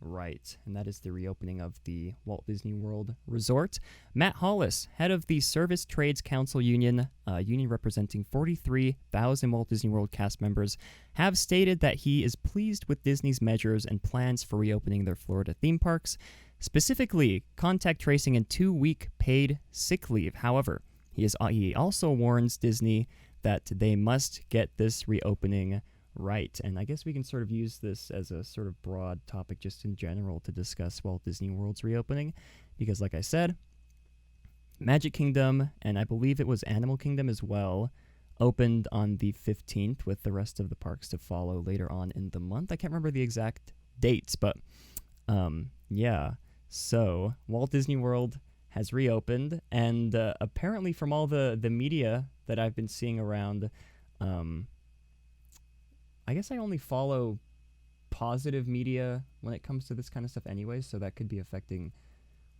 right, and that is the reopening of the Walt Disney World Resort. Matt Hollis, head of the Service Trades Council Union, union representing 43,000 Walt Disney World cast members, have stated that he is pleased with Disney's measures and plans for reopening their Florida theme parks, specifically contact tracing and 2-week paid sick leave. However, he also warns Disney that they must get this reopening right. And I guess we can sort of use this as a sort of broad topic just in general to discuss Walt Disney World's reopening, because like I said, Magic Kingdom, and I believe it was Animal Kingdom as well, opened on the 15th, with the rest of the parks to follow later on in the month. I can't remember the exact dates, but yeah. So Walt Disney World has reopened, and apparently from all the media that I've been seeing around, I guess I only follow positive media when it comes to this kind of stuff anyway, so that could be affecting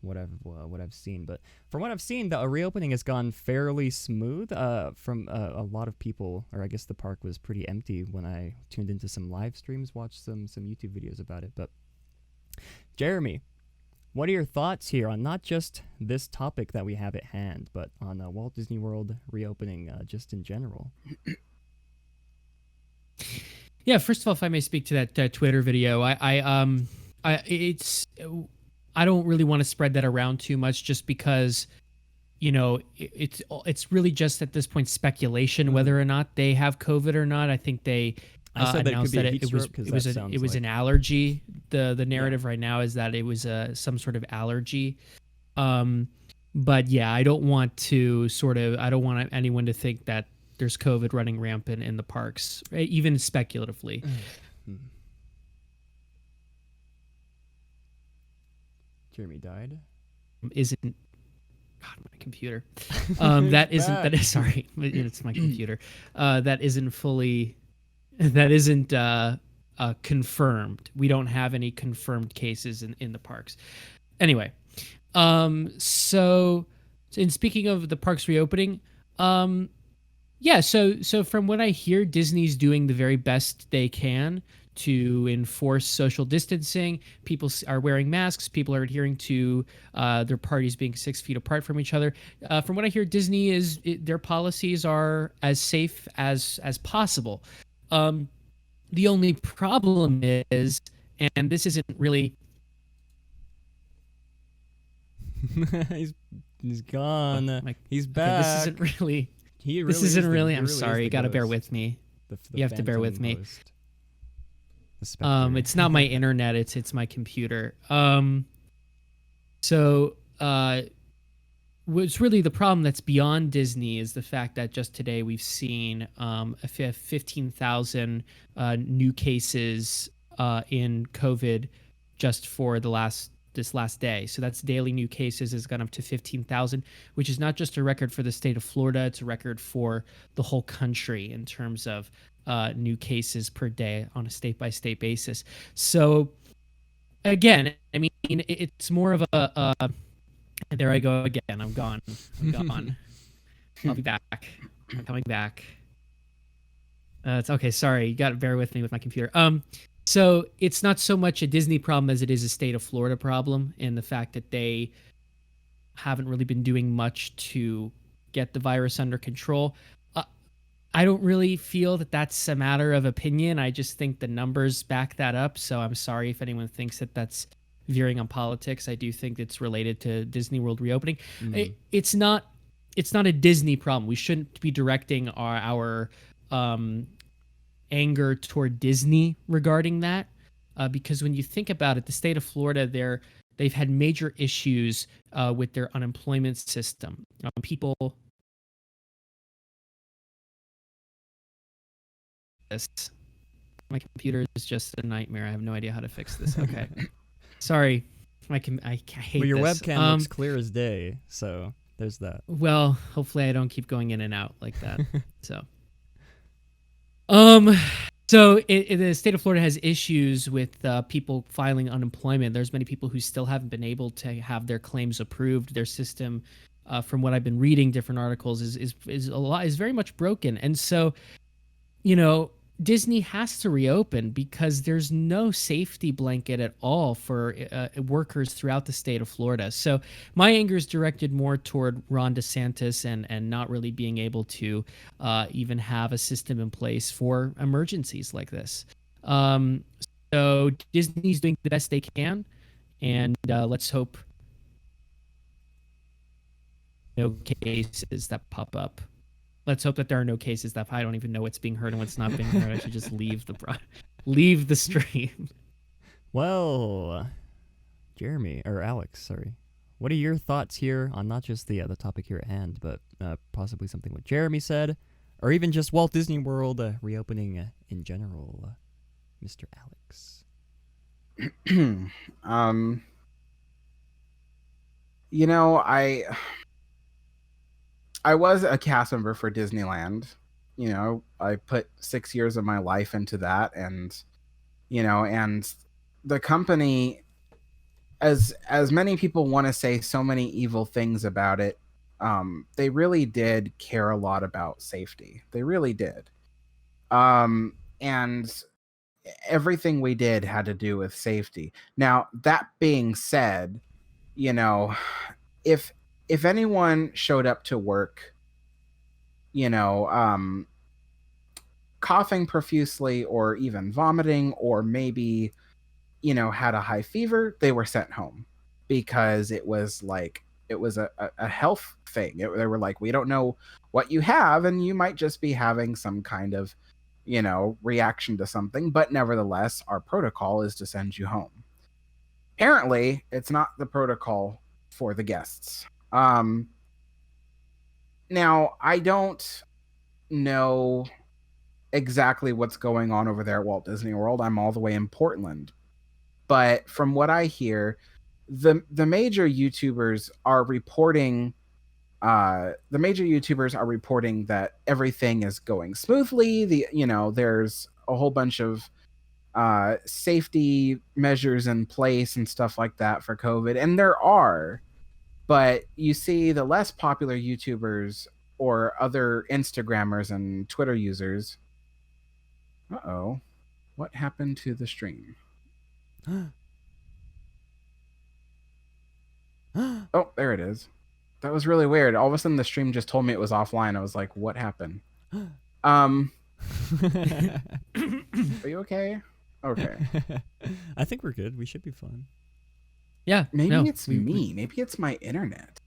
what I've seen. But from what I've seen, the reopening has gone fairly smooth. From a lot of people, or I guess the park was pretty empty when I tuned into some live streams, watched some YouTube videos about it. But Jeremy, what are your thoughts here on not just this topic that we have at hand, but on Walt Disney World reopening just in general? Yeah, first of all, if I may speak to that Twitter video, I don't really want to spread that around too much, just because, you know, it's really just at this point speculation whether or not they have COVID or not. I think they announced that it was an allergy. The narrative right now is that it was some sort of allergy. But yeah, I don't want anyone to think that there's COVID running rampant in the parks, even speculatively. Jeremy died. Isn't God, my computer? That isn't. That is sorry. It's my computer. That isn't fully. That isn't confirmed. We don't have any confirmed cases in the parks. Anyway, so in speaking of the parks reopening, yeah. So from what I hear, Disney's doing the very best they can to enforce social distancing. People are wearing masks. People are adhering to their parties being 6 feet apart from each other. From what I hear, their policies are as safe as possible. The only problem is, and this isn't really... he's gone. He's back. Okay, this isn't really... this isn't really... I'm sorry. You got to bear with me. You have to bear with me. It's not my internet. It's my computer. So what's really the problem that's beyond Disney is the fact that just today we've seen 15,000 new cases in COVID just for this last day. So that's daily new cases has gone up to 15,000, which is not just a record for the state of Florida. It's a record for the whole country in terms of new cases per day on a state-by-state basis. So again, I mean, it's more of a there I go again. I'm gone. I'll be back. I'm coming back. It's okay. Sorry. You got to bear with me with my computer. So it's not so much a Disney problem as it is a state of Florida problem, and the fact that they haven't really been doing much to get the virus under control. I don't really feel that that's a matter of opinion. I just think the numbers back that up. So I'm sorry if anyone thinks that that's veering on politics. I do think it's related to Disney World reopening. It's not a Disney problem. We shouldn't be directing our anger toward Disney regarding that, because when you think about it, the state of Florida, they've had major issues with their unemployment system. People. My computer is just a nightmare. I have no idea how to fix this. Okay, sorry. I hate your this. webcam looks clear as day, so there's that. Well, hopefully I don't keep going in and out like that. So the state of Florida has issues with people filing unemployment. There's many people who still haven't been able to have their claims approved. Their system, from what I've been reading, different articles, is very much broken. And so, you know, Disney has to reopen because there's no safety blanket at all for workers throughout the state of Florida. So my anger is directed more toward Ron DeSantis and not really being able to even have a system in place for emergencies like this. So Disney's doing the best they can, and let's hope no cases that pop up. let's hope that there are no cases that I don't even know what's being heard and what's not being heard. I should just leave the stream. Well, Jeremy or Alex, sorry. What are your thoughts here on not just the topic here at hand, but possibly something what Jeremy said, or even just Walt Disney World reopening in general, Mr. Alex? You know, I was a cast member for Disneyland. You know, I put 6 years of my life into that, and you know, and the company, as many people want to say so many evil things about it, they really did care a lot about safety. They really did. And everything we did had to do with safety. Now, that being said, you know, if anyone showed up to work, you know, coughing profusely or even vomiting, or maybe, you know, had a high fever, they were sent home, because it was a health thing. They were like, we don't know what you have, and you might just be having some kind of, you know, reaction to something, but nevertheless, our protocol is to send you home. Apparently, it's not the protocol for the guests. Now, I don't know exactly what's going on over there at Walt Disney World. I'm all the way in Portland. But from what I hear, the major YouTubers are reporting that everything is going smoothly. You know, there's a whole bunch of safety measures in place and stuff like that for COVID, and there are. But you see the less popular YouTubers or other Instagrammers and Twitter users. Uh-oh. What happened to the stream? Oh, there it is. That was really weird. All of a sudden the stream just told me it was offline. I was like, what happened? Are you okay? Okay. I think we're good. We should be fine. Yeah. Maybe it's me. Maybe it's my internet.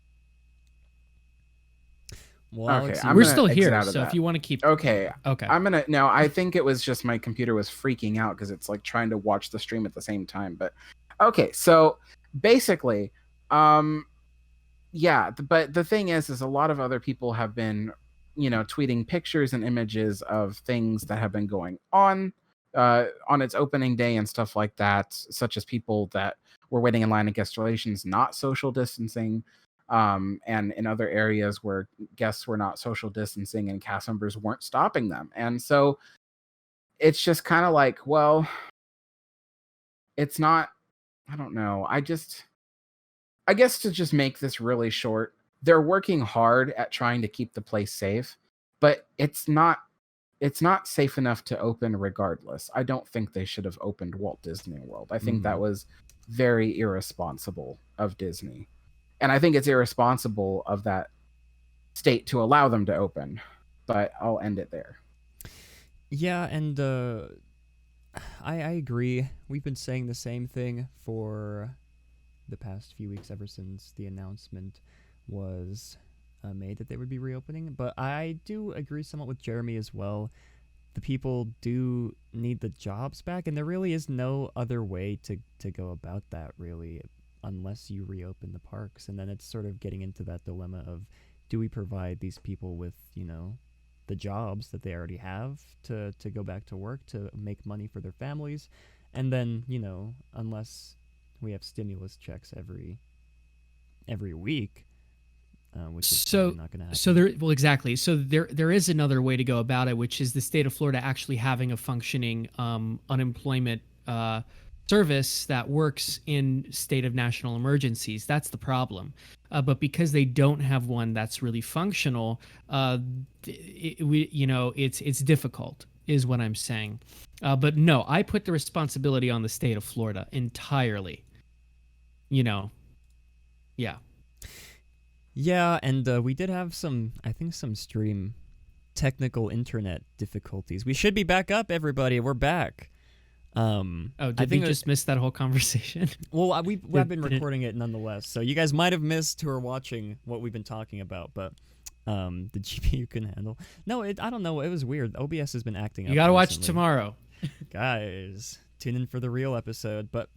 Well, okay, we're still here, so if you want to keep... Okay. Okay. No, I think it was just my computer was freaking out because it's like trying to watch the stream at the same time. But okay, so basically, yeah, but the thing is a lot of other people have been, you know, tweeting pictures and images of things that have been going on its opening day and stuff like that, such as people that were waiting in line at guest relations, not social distancing, and in other areas where guests were not social distancing and cast members weren't stopping them. And so it's just kind of like, well, it's not, I don't know. I guess to just make this really short, they're working hard at trying to keep the place safe, but it's not safe enough to open regardless. I don't think they should have opened Walt Disney World. I think that was very irresponsible of Disney. And I think it's irresponsible of that state to allow them to open. But I'll end it there. Yeah, and I agree. We've been saying the same thing for the past few weeks, ever since the announcement was made that they would be reopening. But I do agree somewhat with Jeremy as well. The people do need the jobs back, and there really is no other way to go about that, really, unless you reopen the parks. And then it's sort of getting into that dilemma of, do we provide these people with, you know, the jobs that they already have to go back to work, to make money for their families? And then, you know, unless we have stimulus checks every week, which is not going to happen. So exactly. So there is another way to go about it, which is the state of Florida actually having a functioning unemployment service that works in state of national emergencies. That's the problem. But because they don't have one that's really functional, it's difficult, is what I'm saying. But no, I put the responsibility on the state of Florida entirely. You know, yeah. Yeah, and we did have some stream technical internet difficulties. We should be back up, everybody. We're back. Did we just miss that whole conversation? Well, we've been recording it nonetheless, so you guys might have missed, who are watching, what we've been talking about. But the GPU couldn't handle. No, I don't know. It was weird. OBS has been acting up. You gotta watch recently. tomorrow. Guys, tune in for the real episode. But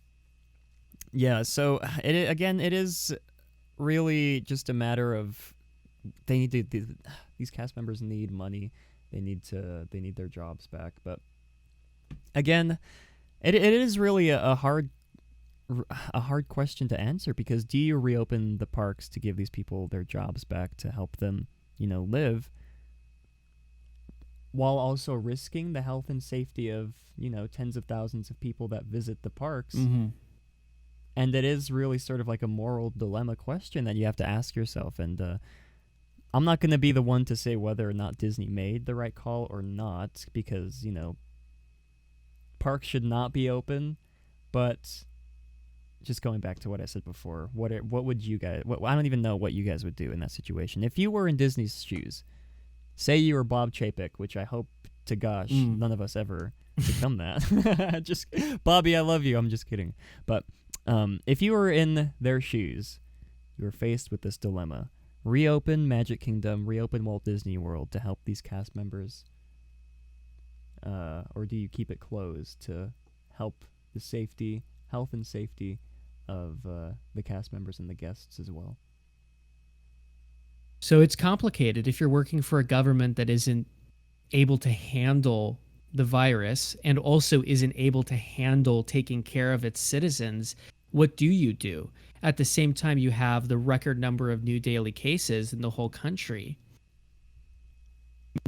yeah, so it is really just a matter of they need to, these cast members need money. They need their jobs back. But again, it is really a hard question to answer, because do you reopen the parks to give these people their jobs back, to help them, live, while also risking the health and safety of, tens of thousands of people that visit the parks? Mm-hmm. And it is really sort of like a moral dilemma question that you have to ask yourself. And I'm not going to be the one to say whether or not Disney made the right call or not, because, parks should not be open. But just going back to what I said before, what would you guys? I don't even know what you guys would do in that situation if you were in Disney's shoes. Say you were Bob Chapek, which I hope to gosh none of us ever become that. Just Bobby, I love you. I'm just kidding. But if you were in their shoes, you were faced with this dilemma: reopen Magic Kingdom, reopen Walt Disney World to help these cast members, or do you keep it closed to help the health and safety of the cast members and the guests as well? So it's complicated if you're working for a government that isn't able to handle the virus and also isn't able to handle taking care of its citizens. What do you do? At the same time, you have the record number of new daily cases in the whole country.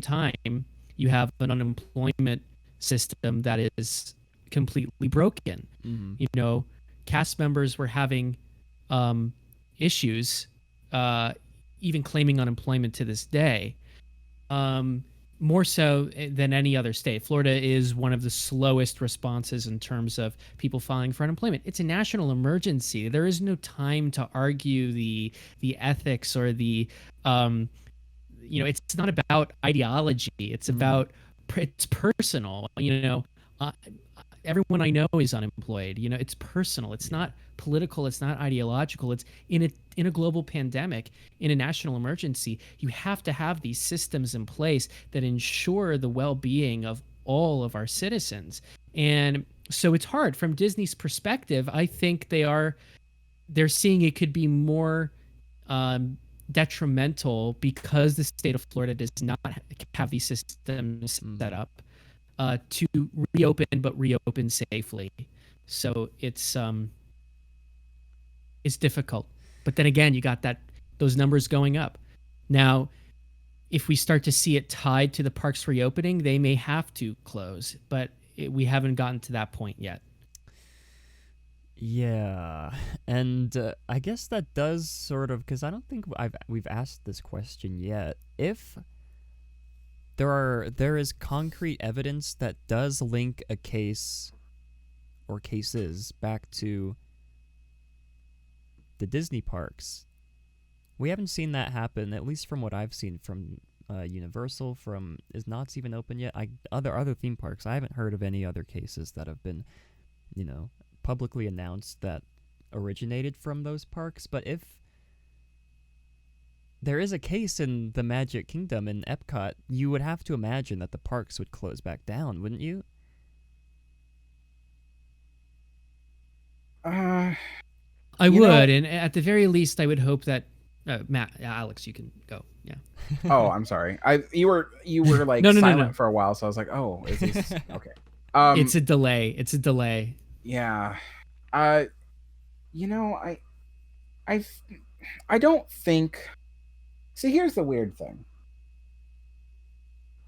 Time, you have an unemployment system that is completely broken. Mm-hmm. Cast members were having issues, even claiming unemployment to this day, more so than any other state. Florida is one of the slowest responses in terms of people filing for unemployment. It's a national emergency. There is no time to argue the ethics or the, it's not about ideology. It's about, it's personal. Everyone I know is unemployed. It's personal. It's not political. It's not ideological. It's in a global pandemic, in a national emergency. You have to have these systems in place that ensure the well-being of all of our citizens. And so it's hard from Disney's perspective. I think they're seeing it could be more detrimental because the state of Florida does not have these systems set up to reopen, but reopen safely. So it's difficult. But then again, you got those numbers going up. Now, if we start to see it tied to the parks reopening, they may have to close, but we haven't gotten to that point yet. Yeah, and I guess that does sort of, because I don't think we've asked this question yet. If there is concrete evidence that does link a case or cases back to the Disney parks, we haven't seen that happen, at least from what I've seen from Universal, from Is Knott's even open yet? Other theme parks, I haven't heard of any other cases that have been, publicly announced that originated from those parks. But if there is a case in the Magic Kingdom in Epcot, you would have to imagine that the parks would close back down, wouldn't you? I would, and at the very least, I would hope that Alex, you can go. Yeah. Oh, I'm sorry. You were like silent for a while, so I was like, oh, is this okay? It's a delay. Yeah. I don't think. See, here's the weird thing.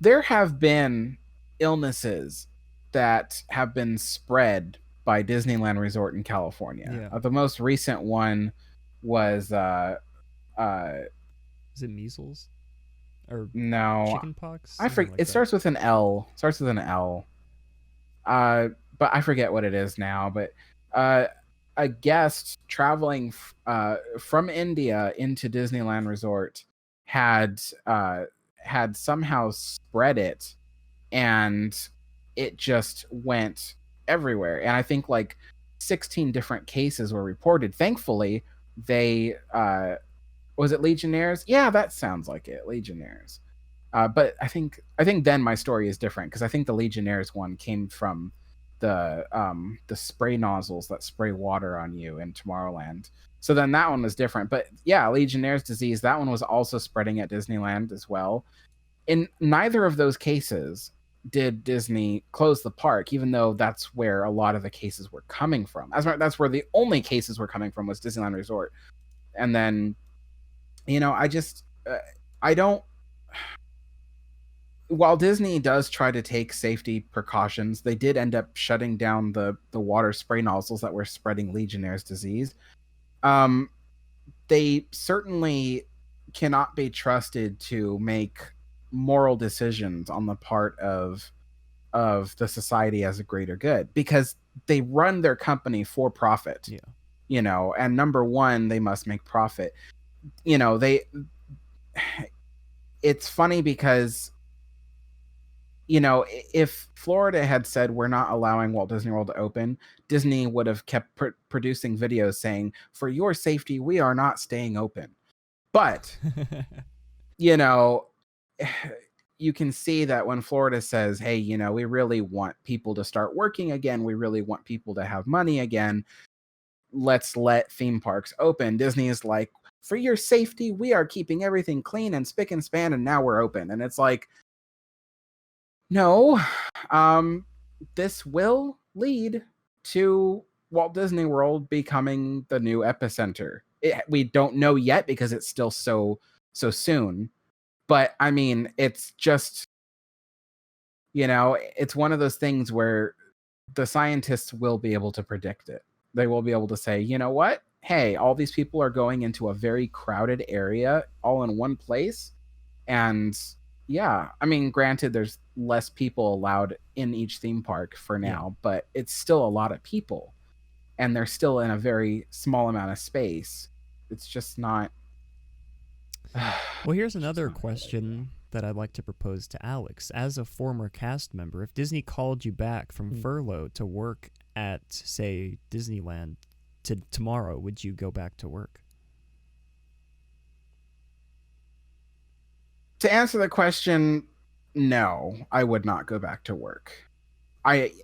There have been illnesses that have been spread by Disneyland Resort in California. Yeah. The most recent one was is it measles? Or no, chickenpox? I forget. It starts with an L. But I forget what it is now. But a guest traveling from India into Disneyland Resort had somehow spread it, and it just went everywhere. And I think like 16 different cases were reported. Thankfully, they Was it Legionnaires? Yeah, that sounds like it. Legionnaires. But I think then my story is different because I think the Legionnaires one came from the spray nozzles that spray water on you in Tomorrowland. So then that one was different. But yeah, Legionnaire's disease, that one was also spreading at Disneyland as well. In neither of those cases did Disney close the park, even though that's where a lot of the cases were coming from. That's where the only cases were coming from, was Disneyland Resort. And then, I don't. While Disney does try to take safety precautions, they did end up shutting down the water spray nozzles that were spreading Legionnaire's disease. They certainly cannot be trusted to make moral decisions on the part of the society as a greater good, because they run their company for profit. And number one, they must make profit. It's funny because if Florida had said we're not allowing Walt Disney World to open, Disney would have kept producing videos saying, for your safety, we are not staying open. But, you can see that when Florida says, hey, we really want people to start working again, we really want people to have money again, let's let theme parks open. Disney is like, for your safety, we are keeping everything clean and spick and span, and now we're open. And it's like, no, this will lead to Walt Disney World becoming the new epicenter. We don't know yet because it's still so soon. But I mean, it's just, it's one of those things where the scientists will be able to predict it. They will be able to say, you know what? Hey, all these people are going into a very crowded area all in one place. And yeah, I mean, granted, there's less people allowed in each theme park for now, but it's still a lot of people. And they're still in a very small amount of space. It's just not... Well, here's another question that I'd like to propose to Alex. As a former cast member, if Disney called you back from furlough to work at, say, Disneyland tomorrow, would you go back to work? To answer the question, no, I would not go back to work.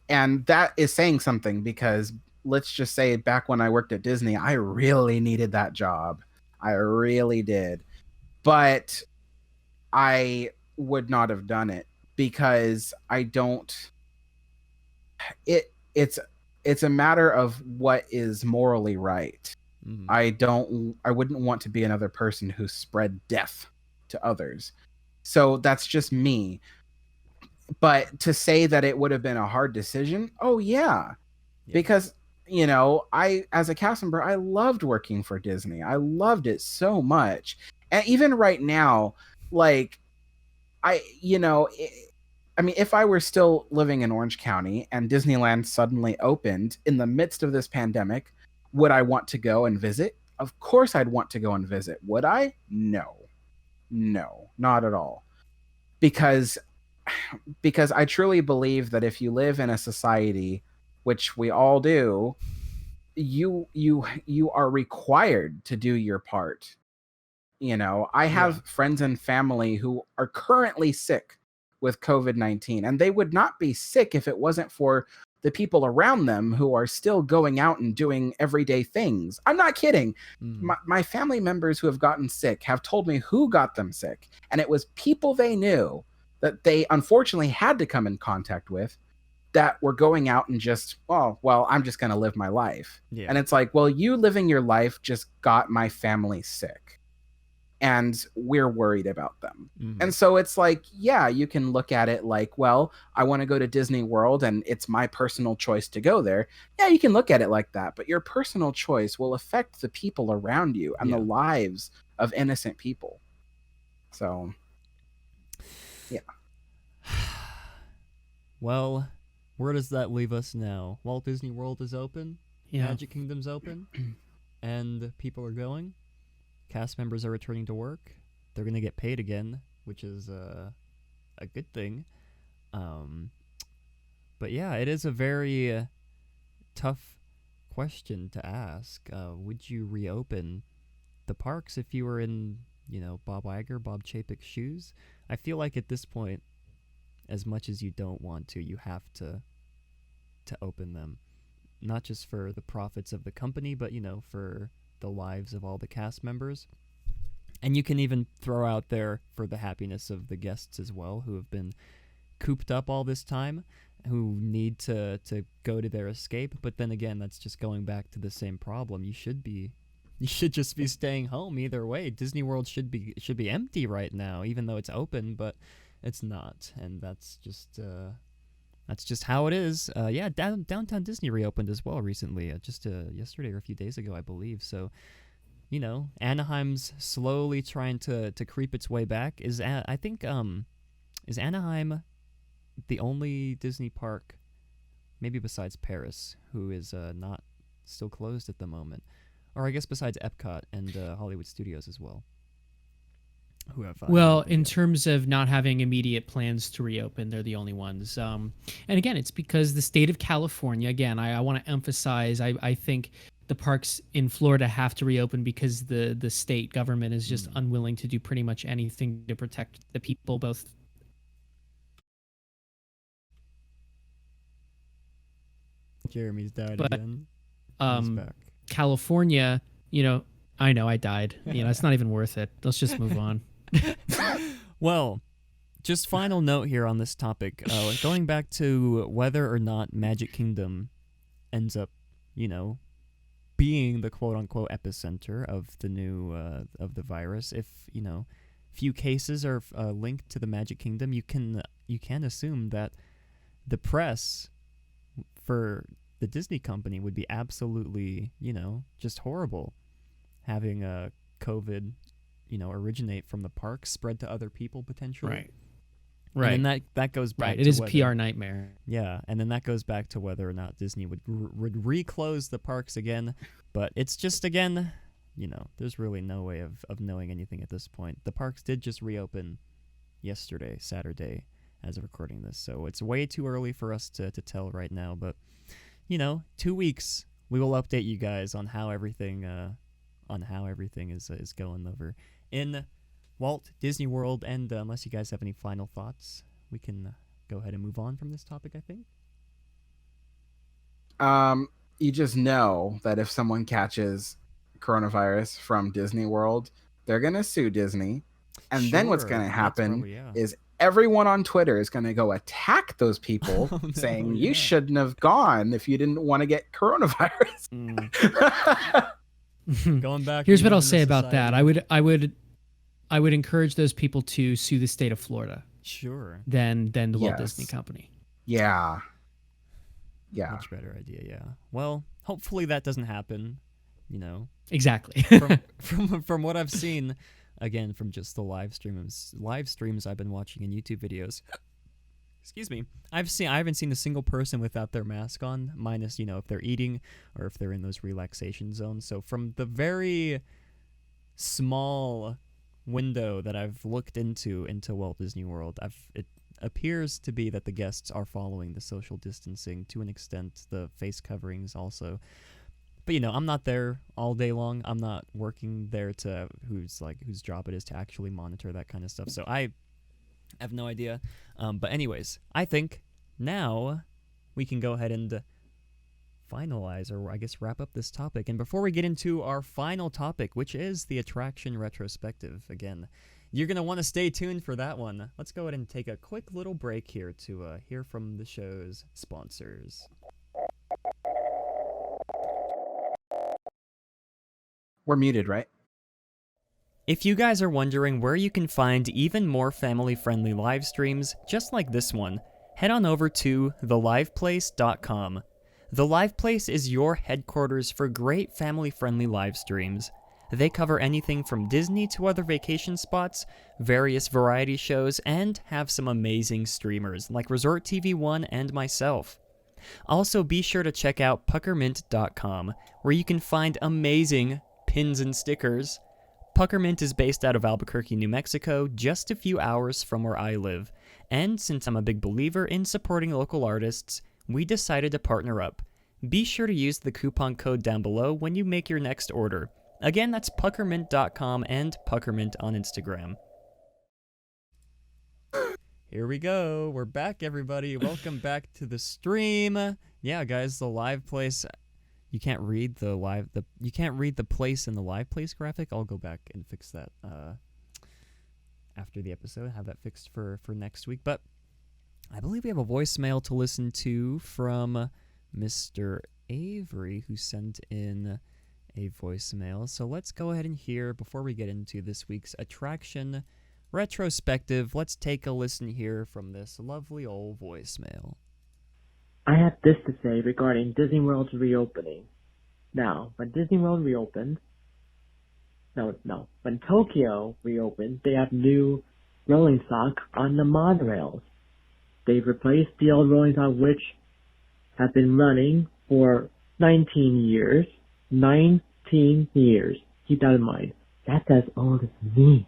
And that is saying something, because let's just say back when I worked at Disney, I really needed that job. I really did. But I would not have done it because I don't... It's a matter of what is morally right. Mm-hmm. I wouldn't want to be another person who spread death to others. So that's just me. But to say that it would have been a hard decision, oh yeah. Because, I, as a cast member, I loved working for Disney. I loved it so much. And even right now, like, if I were still living in Orange County and Disneyland suddenly opened in the midst of this pandemic, would I want to go and visit? Of course I'd want to go and visit. Would I? No, not at all. Because I truly believe that if you live in a society, which we all do, you are required to do your part. I have friends and family who are currently sick with COVID-19, and they would not be sick if it wasn't for the people around them who are still going out and doing everyday things. I'm not kidding. My family members who have gotten sick have told me who got them sick, and it was people they knew that they unfortunately had to come in contact with that were going out and just, oh, well, I'm just going to live my life. Yeah. And it's like, well, you living your life just got my family sick, and we're worried about them. Mm-hmm. And so it's like, yeah, you can look at it like, well, I want to go to Disney World and it's my personal choice to go there. Yeah, you can look at it like that, but your personal choice will affect the people around you and the lives of innocent people. So, yeah. Well, where does that leave us now? Walt Disney World is open, Magic Kingdom's open, and people are going. Cast members are returning to work. They're going to get paid again, which is a good thing. But yeah, it is a very tough question to ask. Would you reopen the parks if you were in, Bob Iger, Bob Chapek's shoes. I feel like at this point, as much as you don't want to, you have to open them. Not just for the profits of the company, but, for the lives of all the cast members. And you can even throw out there for the happiness of the guests as well, who have been cooped up all this time, who need to go to their escape. But then again, that's just going back to the same problem. You should just be staying home either way. Disney World should be empty right now, even though it's open, but it's not. And that's just how it is. Downtown Disney reopened as well recently, just yesterday or a few days ago, I believe. So, Anaheim's slowly trying to creep its way back. Is Anaheim the only Disney park, maybe besides Paris, who is not still closed at the moment? Or I guess besides Epcot and Hollywood Studios as well. Who have in terms of not having immediate plans to reopen, they're the only ones. And again, it's because the state of California, again, I want to emphasize, I think the parks in Florida have to reopen because the state government is just unwilling to do pretty much anything to protect the people, both. Jeremy's died again. He's back. California, I know I died. It's not even worth it. Let's just move on. Well, just final note here on this topic. Going back to whether or not Magic Kingdom ends up, being the quote-unquote epicenter of the new of the virus. If few cases are linked to the Magic Kingdom, you can assume that the press for the Disney company would be absolutely, just horrible, having a COVID, originate from the park, spread to other people potentially. Right. And then that goes back. Right. It is a PR nightmare. Yeah, and then that goes back to whether or not Disney would reclose the parks again. But it's just, again, there's really no way of knowing anything at this point. The parks did just reopen yesterday, Saturday, as of recording this. So it's way too early for us to tell right now. But, 2 weeks, we will update you guys on how everything is going over in Walt Disney World. And unless you guys have any final thoughts, we can go ahead and move on from this topic, I think. You just know that if someone catches coronavirus from Disney World, they're going to sue Disney. And then what's going to happen is everyone on Twitter is going to go attack those people saying you shouldn't have gone if you didn't want to get coronavirus. Going back. Here's what I'll say about that. I would encourage those people to sue the state of Florida. Sure. Than the Walt Disney Company. Yeah. Much better idea. Yeah. Well, hopefully that doesn't happen. Exactly. from what I've seen, again, from just the live streams I've been watching in YouTube videos. Excuse me. I haven't seen a single person without their mask on, minus, if they're eating or if they're in those relaxation zones. So from the very small window that I've looked into Walt Disney World, it appears to be that the guests are following the social distancing to an extent, the face coverings also. But I'm not there all day long. I'm not working there whose job it is to actually monitor that kind of stuff. So I have no idea. But anyways, I think now we can go ahead and finalize, or I guess wrap up this topic. And before we get into our final topic, which is the Attraction Retrospective, again, you're going to want to stay tuned for that one. Let's go ahead and take a quick little break here to hear from the show's sponsors. We're muted, right? If you guys are wondering where you can find even more family-friendly live streams just like this one, head on over to theliveplace.com. The Live Place is your headquarters for great family-friendly live streams. They cover anything from Disney to other vacation spots, various variety shows, and have some amazing streamers like Resort TV 1 and myself. Also, be sure to check out puckermint.com, where you can find amazing pins and stickers. Puckermint is based out of Albuquerque, New Mexico, just a few hours from where I live. And since I'm a big believer in supporting local artists, we decided to partner up. Be sure to use the coupon code down below when you make your next order. Again, that's puckermint.com and puckermint on Instagram. Here we go. We're back, everybody. Welcome back to the stream. Yeah, guys, the live place. You can't read the place in the live place graphic. I'll go back and fix that after the episode. Have that fixed for next week. But I believe we have a voicemail to listen to from Mr. Avery, who sent in a voicemail. So let's go ahead and hear, before we get into this week's Attraction Retrospective, let's take a listen here from this lovely old voicemail. I have this to say regarding Disney World's reopening. Now, when Disney World reopened, when Tokyo reopened, they have new rolling stock on the monorails. They've replaced the old rolling stock, which have been running for 19 years. 19 years. Keep that in mind. That's as old as me.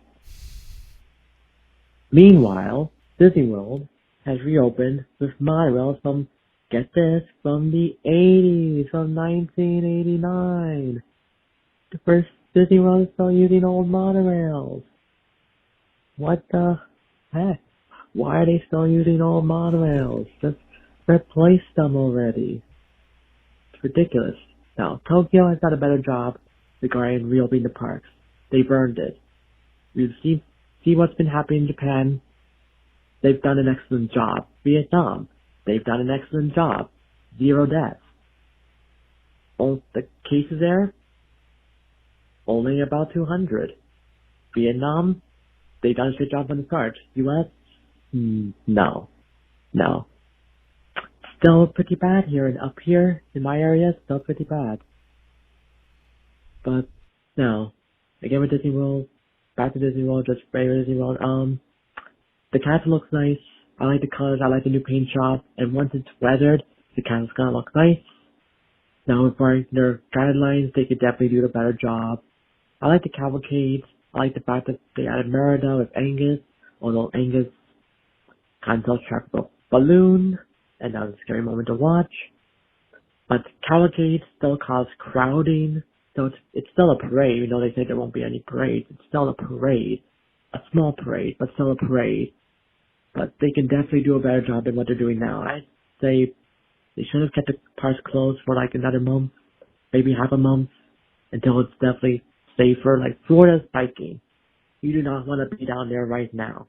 Meanwhile, Disney World has reopened with monorails from, get this, from the 80s, from 1989. The first Disney World is still using old monorails. What the heck? Why are they still using old monorails? Just replace them already. It's ridiculous. Now, Tokyo has done a better job regarding reopening the parks. They've earned it. You see what's been happening in Japan. They've done an excellent job. Vietnam, they've done an excellent job. 0 deaths. All the cases there, only about 200. Vietnam, they've done a good job on the start. US, no. Still pretty bad here, and up here in my area, still pretty bad. But no, again with Disney World, back to Disney World, just regular Disney World. The castle looks nice. I like the colors. I like the new paint job. And once it's weathered, the castle's gonna look nice. Now, with their guidelines, they could definitely do a better job. I like the cavalcades. I like the fact that they added Merida with Angus, although Angus kind of sells track of a balloon, and that was a scary moment to watch. But cavalcades still cause crowding, so it's still a parade, even though they say there won't be any parades. It's still a parade. A small parade, but still a parade. But they can definitely do a better job than what they're doing now. I'd say they should have kept the parks closed for like another month, maybe half a month, until it's definitely safer. Like Florida's spiking. You do not want to be down there right now.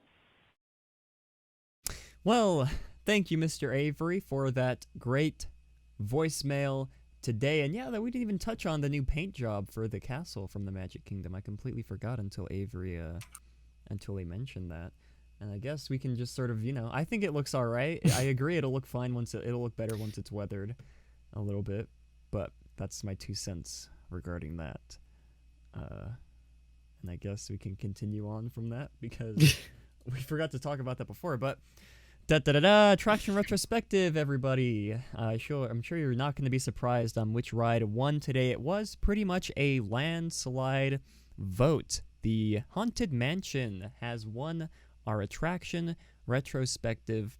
Well, thank you, Mr. Avery, for that great voicemail today. And yeah, that we didn't even touch on the new paint job for the castle from the Magic Kingdom. I completely forgot until Avery, until he mentioned that. And I guess we can just sort of, I think it looks all right. I agree, it'll look fine it'll look better once it's weathered a little bit. But that's my 2 cents regarding that. And I guess we can continue on from that because we forgot to talk about that before. But Attraction Retrospective, everybody. I'm sure you're not going to be surprised on which ride won today. It was pretty much a landslide vote. The Haunted Mansion has won our Attraction Retrospective.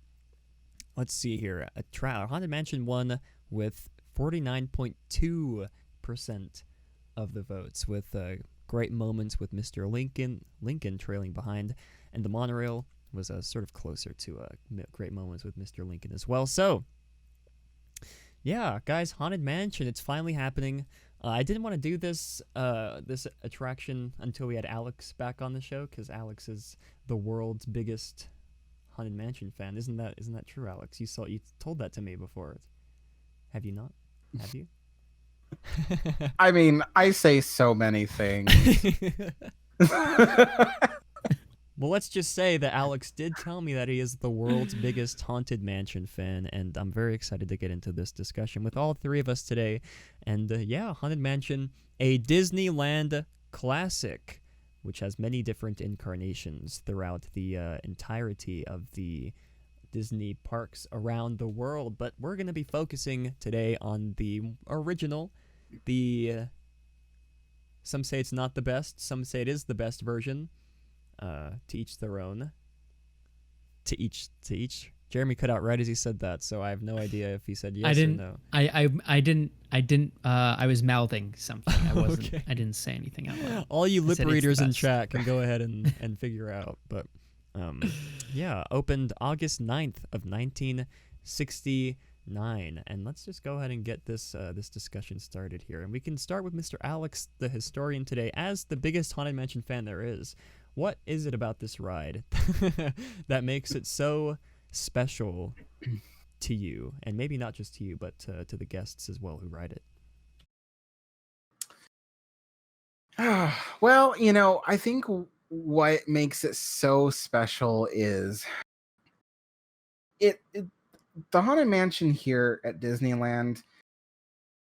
Let's see here. Haunted Mansion won with 49.2% of the votes, with great moments with Mr. Lincoln trailing behind, and the monorail was sort of closer to great moments with Mr. Lincoln as well. So, yeah, guys, Haunted Mansion, it's finally happening. I didn't want to do this attraction until we had Alex back on the show, because Alex is the world's biggest Haunted Mansion fan. Isn't that true, Alex? You told that to me before. Have you not? Have you? I mean, I say so many things. Well, let's just say that Alex did tell me that he is the world's biggest Haunted Mansion fan, and I'm very excited to get into this discussion with all three of us today. And yeah, Haunted Mansion, a Disneyland classic, which has many different incarnations throughout the entirety of the Disney parks around the world. But we're going to be focusing today on the original. Some say it's not the best, some say it is the best version. To each their own. To each Jeremy cut out right as he said that, so I have no idea if he said yes or no. I didn't. I was mouthing something. I wasn't. Okay. I didn't say anything out loud. All you lip said it's the readers in best. chat can go ahead and figure out. But yeah, opened August 9th of 1969. And let's just go ahead and get this this discussion started here. And we can start with Mr. Alex, the historian today. As the biggest Haunted Mansion fan there is, what is it about this ride that makes it so special to you? And maybe not just to you, but to the guests as well who ride it. Well, I think what makes it so special is the Haunted Mansion here at Disneyland.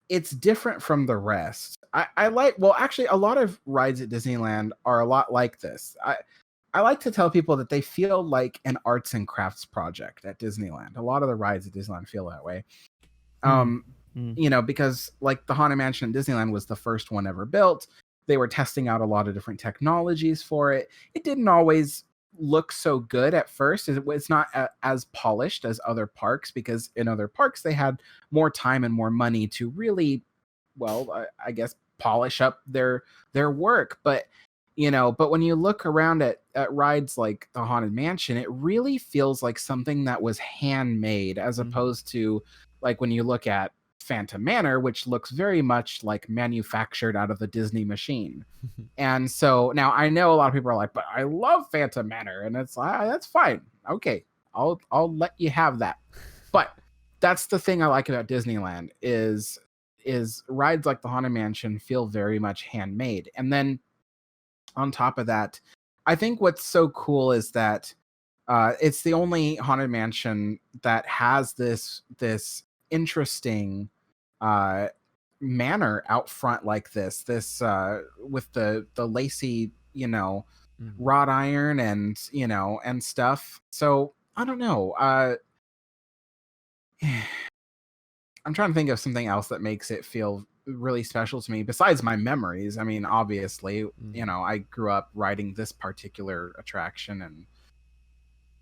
It's different from the rest. I like, well, actually, a lot of rides at Disneyland are a lot like this. I like to tell people that they feel like an arts and crafts project at Disneyland. A lot of the rides at Disneyland feel that way. Because like the Haunted Mansion at Disneyland was the first one ever built. They were testing out a lot of different technologies for it. It didn't always look so good at first. It's not as polished as other parks, because in other parks they had more time and more money to really, well, I guess polish up their work. But when you look around at rides like the Haunted Mansion, it really feels like something that was handmade, as opposed to like when you look at Phantom Manor, which looks very much like manufactured out of the Disney machine. And so now I know a lot of people are like, but I love Phantom Manor, and it's that's fine. Okay, I'll let you have that. But that's the thing I like about Disneyland is rides like the Haunted Mansion feel very much handmade. And then on top of that, I think what's so cool is that it's the only Haunted Mansion that has this interesting manor out front like this with the lacy wrought iron and and stuff. So I don't know, I'm trying to think of something else that makes it feel really special to me besides my memories. I mean, obviously, I grew up riding this particular attraction, and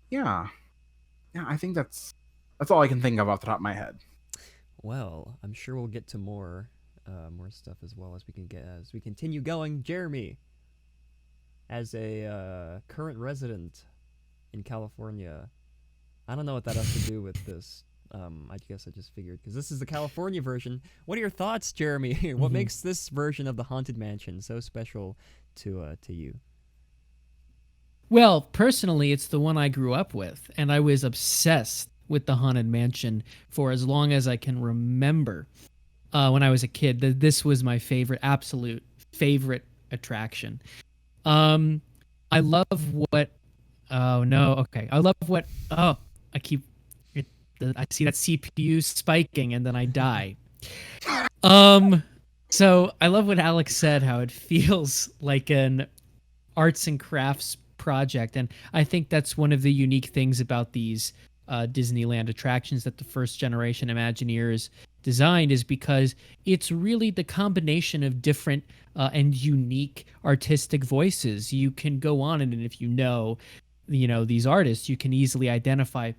yeah, I think that's all I can think of off the top of my head. Well, I'm sure we'll get to more stuff as well as we continue going. Jeremy, as a current resident in California, I don't know what that has to do with this. I guess I just figured, because this is the California version. What are your thoughts, Jeremy? What makes this version of the Haunted Mansion so special to you? Well, personally, it's the one I grew up with, and I was obsessed with the Haunted Mansion for as long as I can remember. When I was a kid, this was my absolute favorite attraction. I love what. Oh no! Okay, I love what. Oh, I see that CPU spiking, and then I die. So I love what Alex said, how it feels like an arts and crafts project, and I think that's one of the unique things about these Disneyland attractions that the first generation Imagineers designed, is because it's really the combination of different and unique artistic voices. You can go on, and if you know these artists, you can easily identify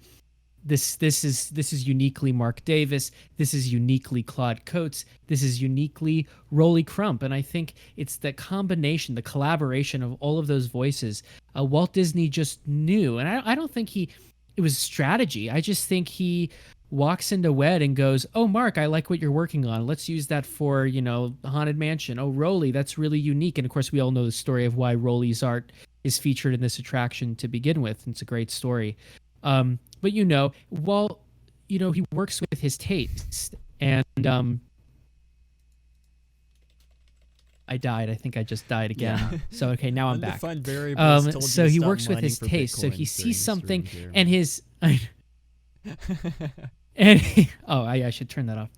this is uniquely Mark Davis, this is uniquely Claude Coates, this is uniquely Rolly Crump. And I think it's the combination, the collaboration of all of those voices. Walt Disney just knew, and I don't think it was strategy. I just think he walks into WED and goes, "Oh, Mark, I like what you're working on. Let's use that for, Haunted Mansion. Oh, Rolly, that's really unique." And of course, we all know the story of why Rolly's art is featured in this attraction to begin with. It's a great story. But Walt, he works with his taste, and I died. I think I just died again. Yeah. So okay, now I'm back. So he works with his taste. So he sees something, and I should turn that off.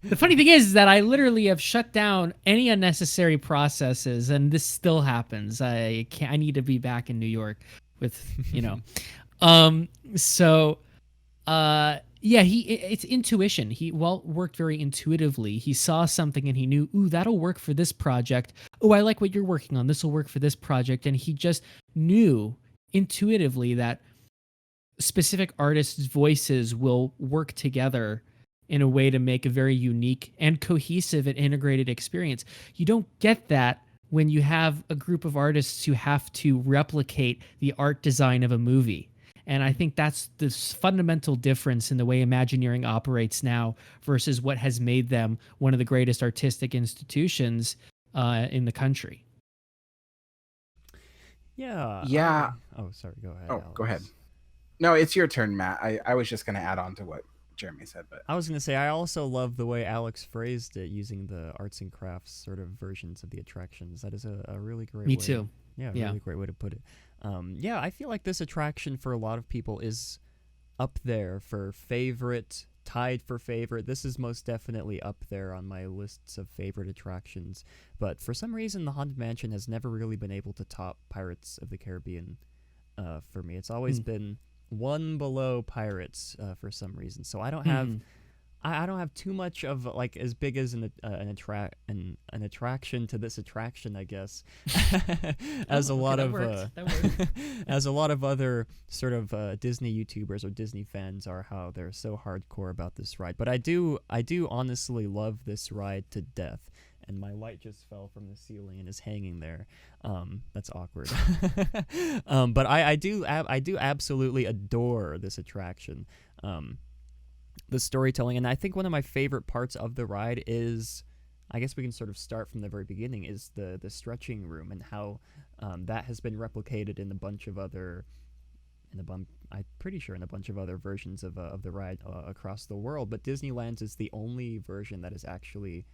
The funny thing is that I literally have shut down any unnecessary processes, and this still happens. I need to be back in New York with it's intuition. Walt worked very intuitively. He saw something and he knew, ooh, that'll work for this project. Oh, I like what you're working on. This will work for this project. And he just knew intuitively that specific artists' voices will work together in a way to make a very unique and cohesive and integrated experience. You don't get that when you have a group of artists who have to replicate the art design of a movie. And I think that's this fundamental difference in the way Imagineering operates now versus what has made them one of the greatest artistic institutions in the country. Yeah. Yeah. Oh, sorry. Go ahead. Oh, Alex. go ahead. No, it's your turn, Matt. I was just going to add on to what Jeremy said, but I was going to say, I also love the way Alex phrased it using the arts and crafts sort of versions of the attractions. That is a really great way. Me too. Yeah, really great way to put it. Yeah, I feel like this attraction for a lot of people is up there for favorite, tied for favorite. This is most definitely up there on my lists of favorite attractions. But for some reason, the Haunted Mansion has never really been able to top Pirates of the Caribbean for me. It's always been one below Pirates for some reason. So I don't have I don't have too much of like as big as an attraction to this attraction, I guess, as a lot of as a lot of other sort of Disney YouTubers or Disney fans are, how they're so hardcore about this ride. But I do honestly love this ride to death. And my light just fell from the ceiling and is hanging there. That's awkward. But I do absolutely adore this attraction. The storytelling, and I think one of my favorite parts of the ride is, I guess we can sort of start from the very beginning, is the stretching room and how that has been replicated in a bunch of other, I'm pretty sure in a bunch of other versions of the ride across the world. But Disneyland's is the only version that is actually,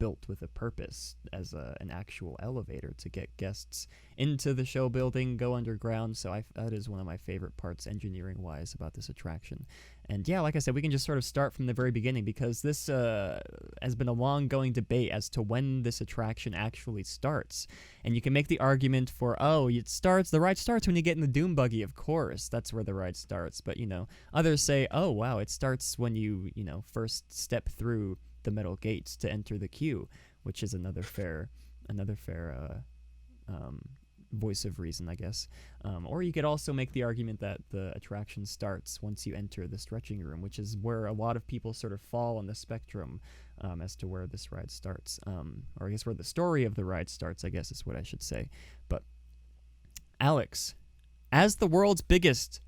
built with a purpose as an actual elevator to get guests into the show building, go underground. So that is one of my favorite parts engineering-wise about this attraction. And yeah, like I said, we can just sort of start from the very beginning, because this has been a long-going debate as to when this attraction actually starts. And you can make the argument for, the ride starts when you get in the Doom Buggy, of course. That's where the ride starts. But, others say, oh, wow, it starts when you, first step through the metal gates to enter the queue, which is another fair voice of reason, I guess. Or you could also make the argument that the attraction starts once you enter the stretching room, which is where a lot of people sort of fall on the spectrum as to where this ride starts, or I guess where the story of the ride starts, I guess is what I should say. But Alex, as the world's biggest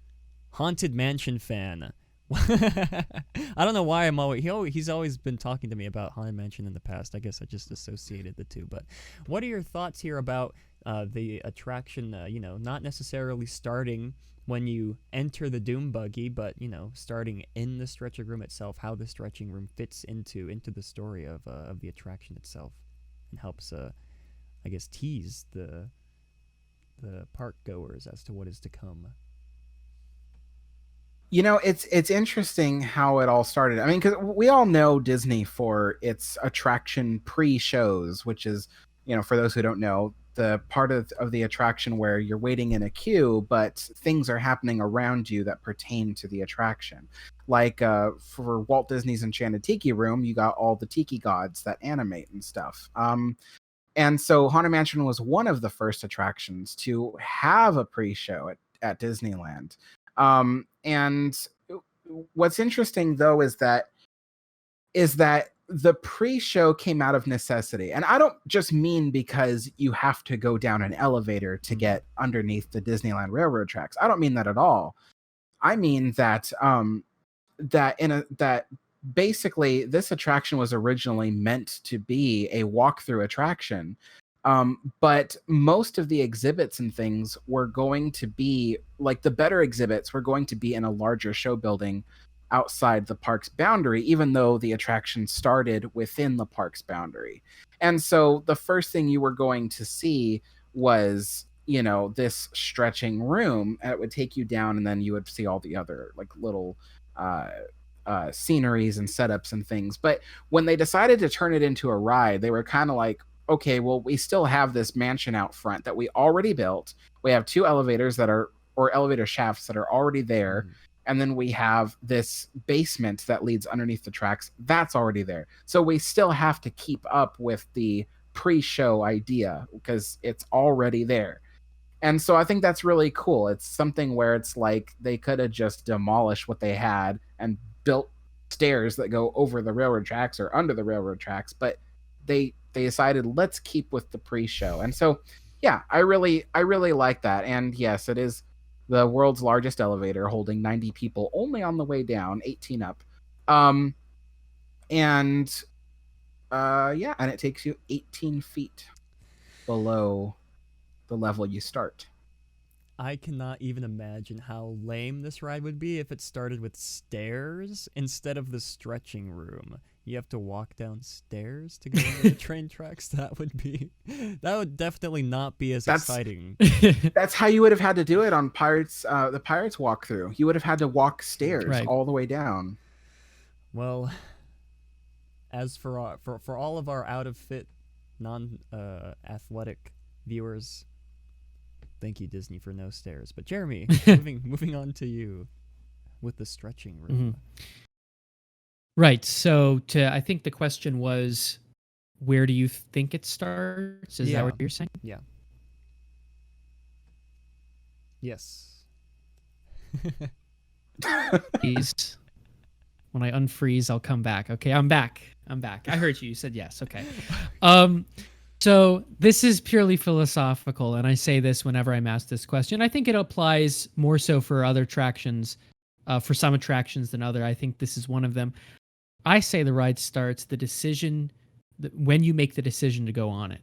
Haunted Mansion fan, I don't know why he's always been talking to me about Haunted Mansion in the past. I guess I just associated the two. But what are your thoughts here about the attraction, not necessarily starting when you enter the Doom Buggy, but, starting in the stretching room itself, how the stretching room fits into the story of the attraction itself, and helps, I guess, tease the park goers as to what is to come. It's interesting how it all started. I mean, because we all know Disney for its attraction pre-shows, which is, for those who don't know, the part of the attraction where you're waiting in a queue, but things are happening around you that pertain to the attraction. Like for Walt Disney's Enchanted Tiki Room, you got all the tiki gods that animate and stuff. And so Haunted Mansion was one of the first attractions to have a pre-show at Disneyland. And what's interesting though is that the pre-show came out of necessity. And I don't just mean because you have to go down an elevator to get underneath the Disneyland railroad tracks. I don't mean that at all. I mean that that basically this attraction was originally meant to be a walkthrough attraction. But most of the exhibits and things were going to be, like the better exhibits were going to be in a larger show building outside the park's boundary, even though the attraction started within the park's boundary. And so the first thing you were going to see was, this stretching room, and it would take you down, and then you would see all the other like little sceneries and setups and things. But when they decided to turn it into a ride, they were kind of like, okay, well, we still have this mansion out front that we already built. We have two elevators or elevator shafts that are already there. And then we have this basement that leads underneath the tracks. That's already there. So we still have to keep up with the pre-show idea because it's already there. And so I think that's really cool. It's something where it's like they could have just demolished what they had and built stairs that go over the railroad tracks or under the railroad tracks, but they decided let's keep with the pre-show. And so yeah, I really like that. And yes, it is the world's largest elevator, holding 90 people only on the way down, 18 up. And it takes you 18 feet below the level you start. I cannot even imagine how lame this ride would be if it started with stairs instead of the stretching room. You have to walk down stairs to go into the train tracks. That would definitely not be as exciting. That's how you would have had to do it on Pirates, the Pirates walkthrough. You would have had to walk stairs all the way down. Well, as for all of our out of fit, athletic viewers, thank you, Disney, for no stairs. But Jeremy, moving on to you with the stretching room. Mm-hmm. Right. So I think the question was, where do you think it starts? Is that what you're saying? Yeah. Yes. Please. When I unfreeze, I'll come back. Okay, I'm back. I heard you. You said yes. Okay. So this is purely philosophical, and I say this whenever I'm asked this question. I think it applies more so for other attractions, for some attractions than other. I think this is one of them. I say the ride starts when you make the decision to go on it,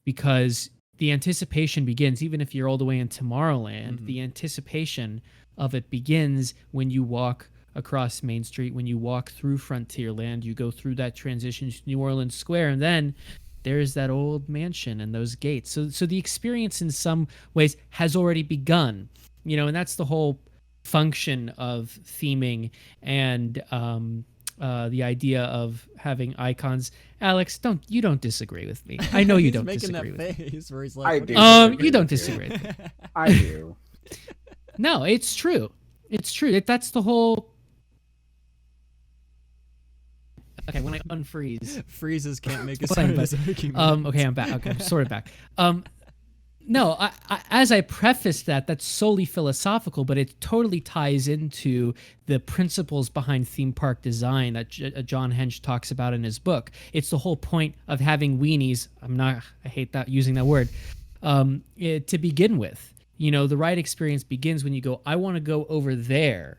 because the anticipation begins, even if you're all the way in Tomorrowland, the anticipation of it begins when you walk across Main Street, when you walk through Frontierland, you go through that transition to New Orleans Square, and then there's that old mansion and those gates. So the experience in some ways has already begun, and that's the whole function of theming and the idea of having icons. Alex, you don't disagree with me. I know you don't disagree with me. He's making that face where he's like, you don't disagree with me. I do. No, it's true. It's true. That's the whole. Okay, when I unfreeze. Freezes can't make a sound argument. Okay, I'm back. Okay, I'm sort of back. No, as I prefaced that's solely philosophical, but it totally ties into the principles behind theme park design that John Hench talks about in his book. It's the whole point of having weenies. I hate that using that word. To begin with, the ride experience begins when you go, I want to go over there.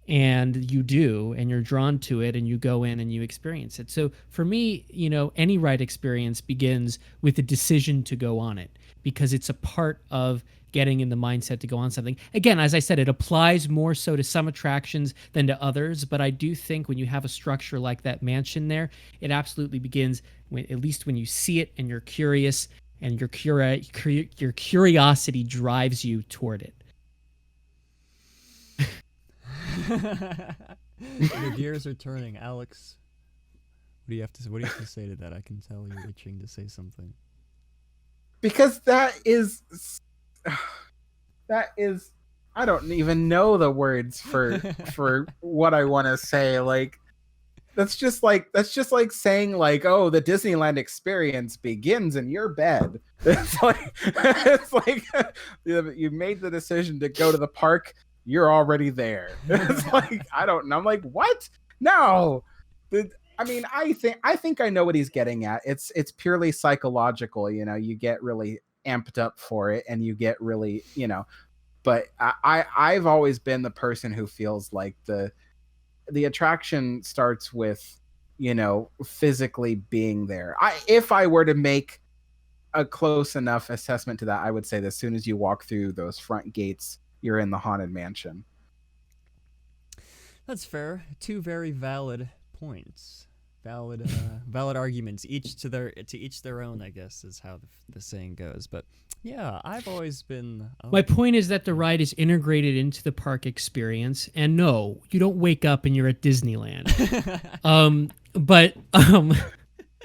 And you do, and you're drawn to it, and you go in and you experience it. So for me, any ride experience begins with a decision to go on it, because it's a part of getting in the mindset to go on something. Again, as I said, it applies more so to some attractions than to others, but I do think when you have a structure like that mansion there, it absolutely begins, at least when you see it and you're curious, and your curiosity drives you toward it. The gears are turning. Alex, what do you have to say to that? I can tell you're itching to say something. Because that is I don't even know the words for what I want to say. Like that's just like saying like, oh, the Disneyland experience begins in your bed. It's like you made the decision to go to the park. You're already there. It's like, I don't know. I'm like, what? No. I think I know what he's getting at. It's purely psychological. You get really amped up for it, and you get really, but I've always been the person who feels like the attraction starts with, physically being there. If I were to make a close enough assessment to that, I would say that as soon as you walk through those front gates, you're in the Haunted Mansion. That's fair. Two very valid points. Valid arguments. Each to their own, I guess, is how the saying goes. But yeah, I've always been. My point is that the ride is integrated into the park experience, and no, you don't wake up and you're at Disneyland.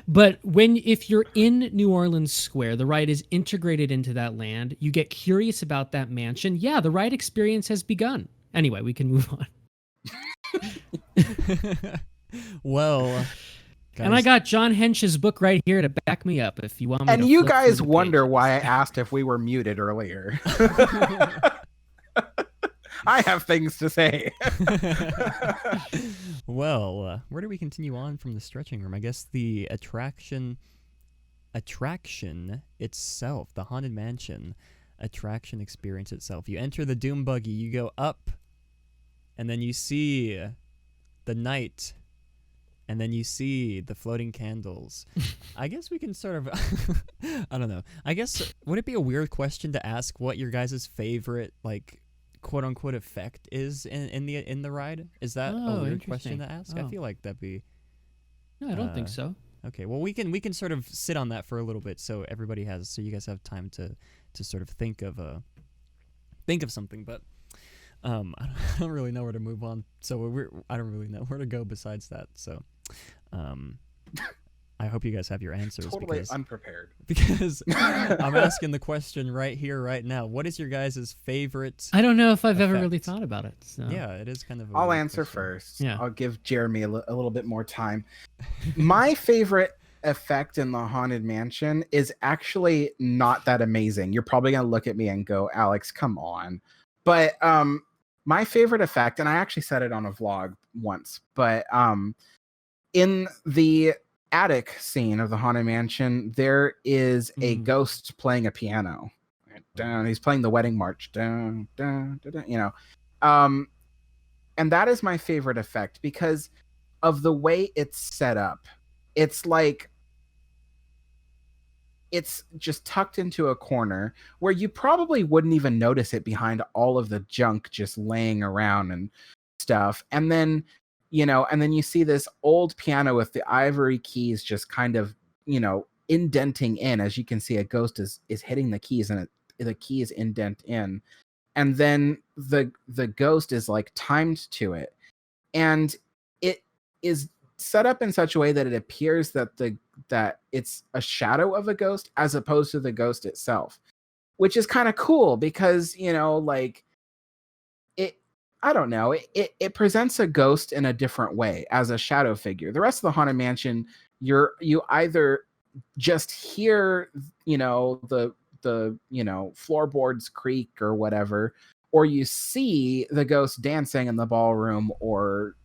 But if you're in New Orleans Square, the ride is integrated into that land. You get curious about that mansion. Yeah, the ride experience has begun. Anyway, we can move on. Well, And I got John Hench's book right here to back me up if you want me and to you flip through guys the wonder pages. why I asked if we were muted earlier. I have things to say. Well, where do we continue on from the stretching room? I guess the attraction itself, the Haunted Mansion attraction experience itself. You enter the Doom Buggy, you go up, and then you see the night, and then you see the floating candles. I guess we can sort of, I don't know. I guess, would it be a weird question to ask what your guys' favorite, like, quote unquote effect is in the ride? Is that a weird question to ask? I feel like that'd be. No, I don't think so. Okay, well we can sort of sit on that for a little bit, so you guys have time to sort of think of something, but I don't really know where to move on. So I don't really know where to go besides that. So I hope you guys have your answers. Totally unprepared. Because I'm asking the question right here, right now. What is your guys' favorite? I don't know if I've ever really thought about it. So. Yeah, it is kind of. I'll answer question. first. Yeah. I'll give Jeremy a little bit more time. My favorite effect in the Haunted Mansion is actually not that amazing. You're probably gonna look at me and go, Alex, come on. But my favorite effect, and I actually said it on a vlog once, but in the attic scene of the Haunted Mansion, there is a ghost playing a piano. He's playing the wedding march. And that is my favorite effect because of the way it's set up. It's like it's just tucked into a corner where you probably wouldn't even notice it behind all of the junk just laying around and stuff. And then you see this old piano with the ivory keys just kind of, indenting in. As you can see, a ghost is hitting the keys and the keys indent in. And then the ghost is like timed to it. And it is set up in such a way that it appears that it's a shadow of a ghost as opposed to the ghost itself, which is kind of cool because, I don't know. It presents a ghost in a different way as a shadow figure. The rest of the Haunted Mansion, you either just hear, the floorboards creak or whatever, or you see the ghost dancing in the ballroom, or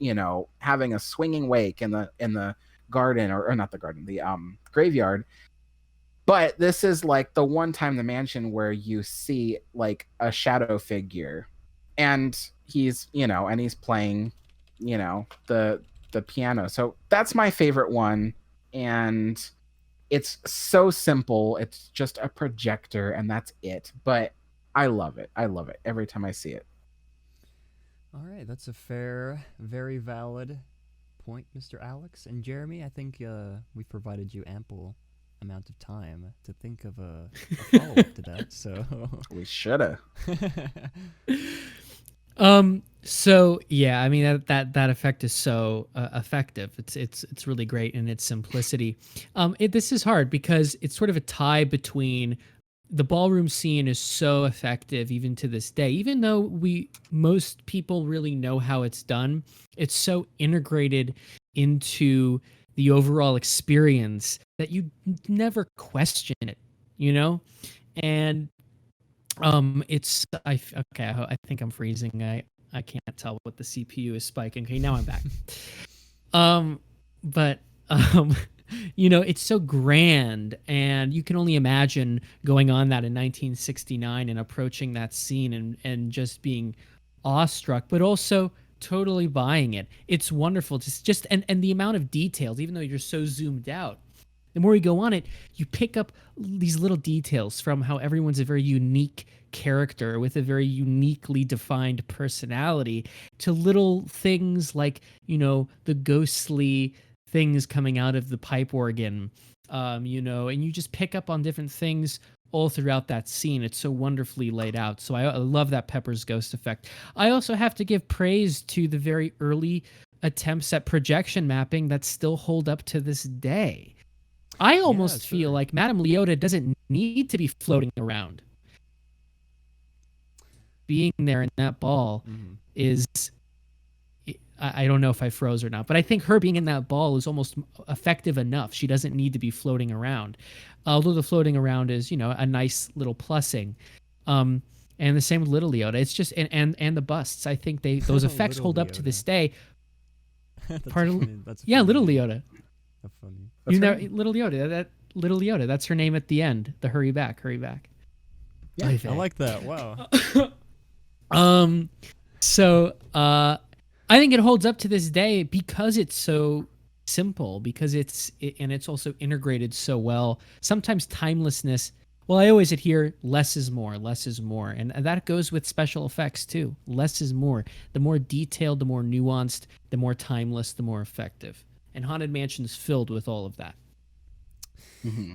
having a swinging wake in the garden, or not the garden, the graveyard. But this is like the one time in the mansion where you see like a shadow figure. And he's playing, the piano. So that's my favorite one. And it's so simple. It's just a projector and that's it. But I love it. I love it every time I see it. All right. That's a fair, very valid point, Mr. Alex. And Jeremy, I think we've provided you ample amount of time to think of a follow-up to that. So we shoulda. So yeah, I mean that effect is so effective. It's really great in its simplicity. This is hard because it's sort of a tie between the ballroom scene is so effective even to this day. Even though most people really know how it's done, it's so integrated into the overall experience that you never question it, and I think I'm freezing. I can't tell what the CPU is spiking. Okay, now I'm back. It's so grand, and you can only imagine going on that in 1969 and approaching that scene and just being awestruck, but also totally buying it. It's wonderful. And the amount of details, even though you're so zoomed out, the more you go on it, you pick up these little details from how everyone's a very unique character with a very uniquely defined personality, to little things like, the ghostly things coming out of the pipe organ, and you just pick up on different things all throughout that scene. It's so wonderfully laid out. So I love that Pepper's ghost effect. I also have to give praise to the very early attempts at projection mapping that still hold up to this day. I almost feel like Madame Leota doesn't need to be floating around. Being there in that ball is I don't know if I froze or not, but I think her being in that ball is almost effective enough. She doesn't need to be floating around, although the floating around is, you know, a nice little plussing. And the same with Little Leota. It's just and the busts. I think those effects hold up to this day. That's yeah, Little Leota. That's funny. You know, Little Leota. That Little Leota. That's her name at the end. The hurry back, hurry back. Yeah, I like that. Wow. So I think it holds up to this day because it's so simple, because it's also integrated so well. Sometimes timelessness. Well, I always adhere less is more, and that goes with special effects too. Less is more. The more detailed, the more nuanced, the more timeless, the more effective. And Haunted Mansion is filled with all of that. Mm-hmm.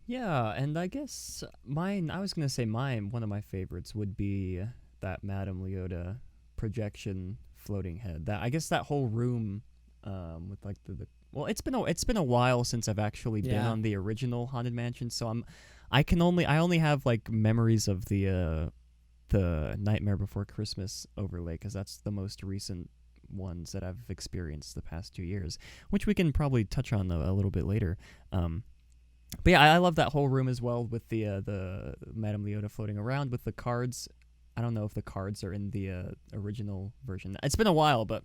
Yeah, and I guess one of my favorites would be that Madame Leota projection floating head. That, I guess, that whole room with like well, it's been a while since I've actually been on the original Haunted Mansion, so I only have like memories of the Nightmare Before Christmas overlay, because that's the most recent ones that I've experienced the past 2 years, which we can probably touch on a little bit later. But yeah, I love that whole room as well, with the Madame Leota floating around with the cards. I don't know if the cards are in the original version. It's been a while, but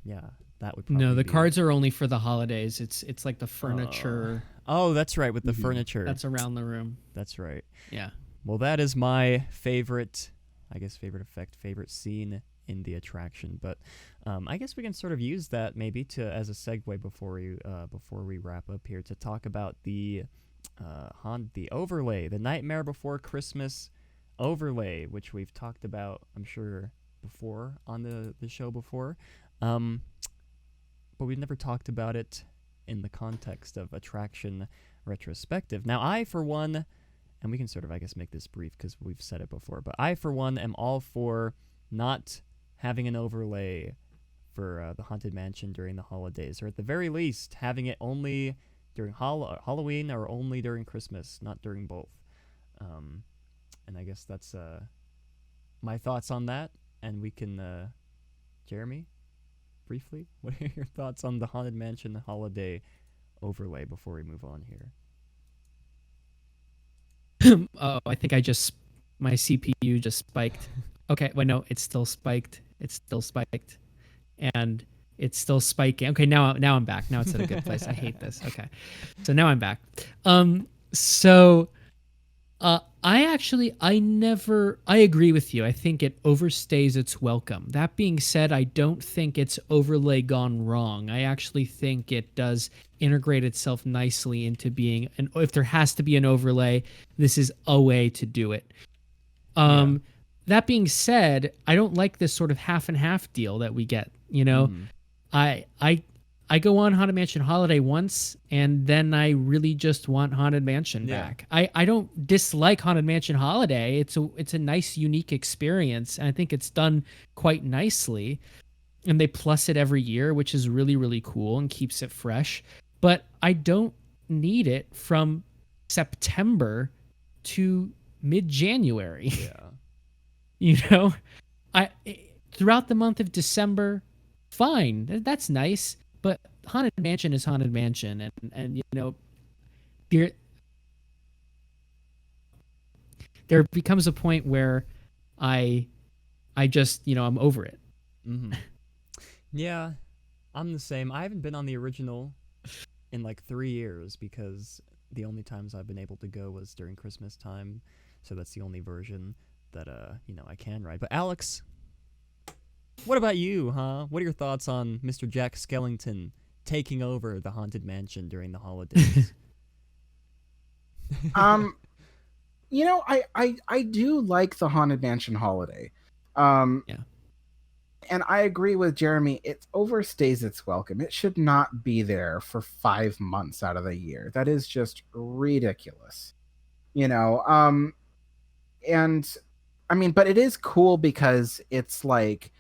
yeah, that would probably the cards are only for the holidays. It's like the furniture. Oh, that's right, with the furniture. That's around the room. That's right. Yeah. Well, that is my favorite effect, favorite scene in the attraction. But I guess we can sort of use that maybe as a segue before we wrap up here, to talk about the overlay, the Nightmare Before Christmas overlay, which we've talked about, I'm sure, before on the show before. But we've never talked about it in the context of Attraction Retrospective. Now, I, for one, and we can sort of, I guess, make this brief because we've said it before, but I, for one, am all for not having an overlay for the Haunted Mansion during the holidays, or at the very least, having it only during Halloween or only during Christmas, not during both. And I guess that's my thoughts on that. And we can, Jeremy, briefly, what are your thoughts on the Haunted Mansion holiday overlay before we move on here? Oh, I think my CPU just spiked. Okay, wait, no, it's still spiked. And it's still spiking. Okay, now I'm back. Now it's at a good place. I hate this. Okay, so now I'm back. I agree with you. I think it overstays its welcome. That being said, I don't think it's overlay gone wrong. I actually think it does integrate itself nicely into being, and if there has to be an overlay, this is a way to do it. That being said, I don't like this sort of half and half deal that we get. You know, I go on Haunted Mansion Holiday once, and then I really just want Haunted Mansion back. I don't dislike Haunted Mansion Holiday. It's a nice, unique experience, and I think it's done quite nicely. And they plus it every year, which is really, really cool and keeps it fresh. But I don't need it from September to mid-January. Yeah. You know, throughout the month of December, fine, that's nice. But Haunted Mansion is Haunted Mansion, and you know, there becomes a point where I just, you know, I'm over it. Mm-hmm. Yeah, I'm the same. I haven't been on the original in like 3 years, because the only times I've been able to go was during Christmas time, so that's the only version that you know, I can ride. But Alex, what about you, huh? What are your thoughts on Mr. Jack Skellington taking over the Haunted Mansion during the holidays? You know, I do like the Haunted Mansion holiday. Yeah. And I agree with Jeremy. It overstays its welcome. It should not be there for 5 months out of the year. That is just ridiculous. You know, and I mean, but it is cool because it's like,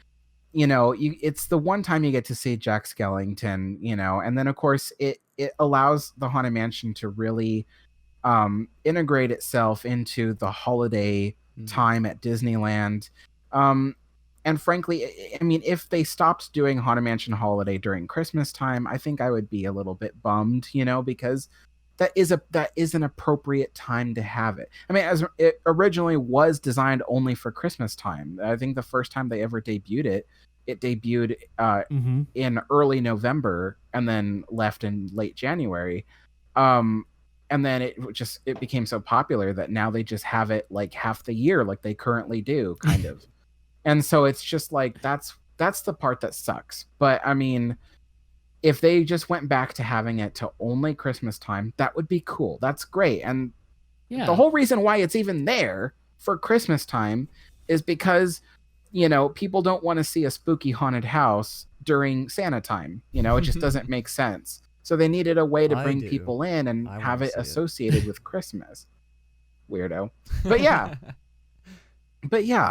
you know, it's the one time you get to see Jack Skellington, you know, and then of course it allows the Haunted Mansion to really integrate itself into the holiday time at Disneyland. and frankly, I mean, if they stopped doing Haunted Mansion Holiday during Christmas time, I think I would be a little bit bummed, because that is an appropriate time to have it. I mean, as it originally was designed only for Christmas time. I think the first time they ever debuted it, debuted in early November and then left in late January. And then it became so popular that now they just have it like half the year, like they currently do, kind of. And so it's just like that's the part that sucks. But I mean, if they just went back to having it to only Christmas time, that would be cool. That's great. And the whole reason why it's even there for Christmas time is because, people don't want to see a spooky haunted house during Santa time. It just doesn't make sense. So they needed a way to bring people in and have it associated with Christmas. Weirdo. But yeah.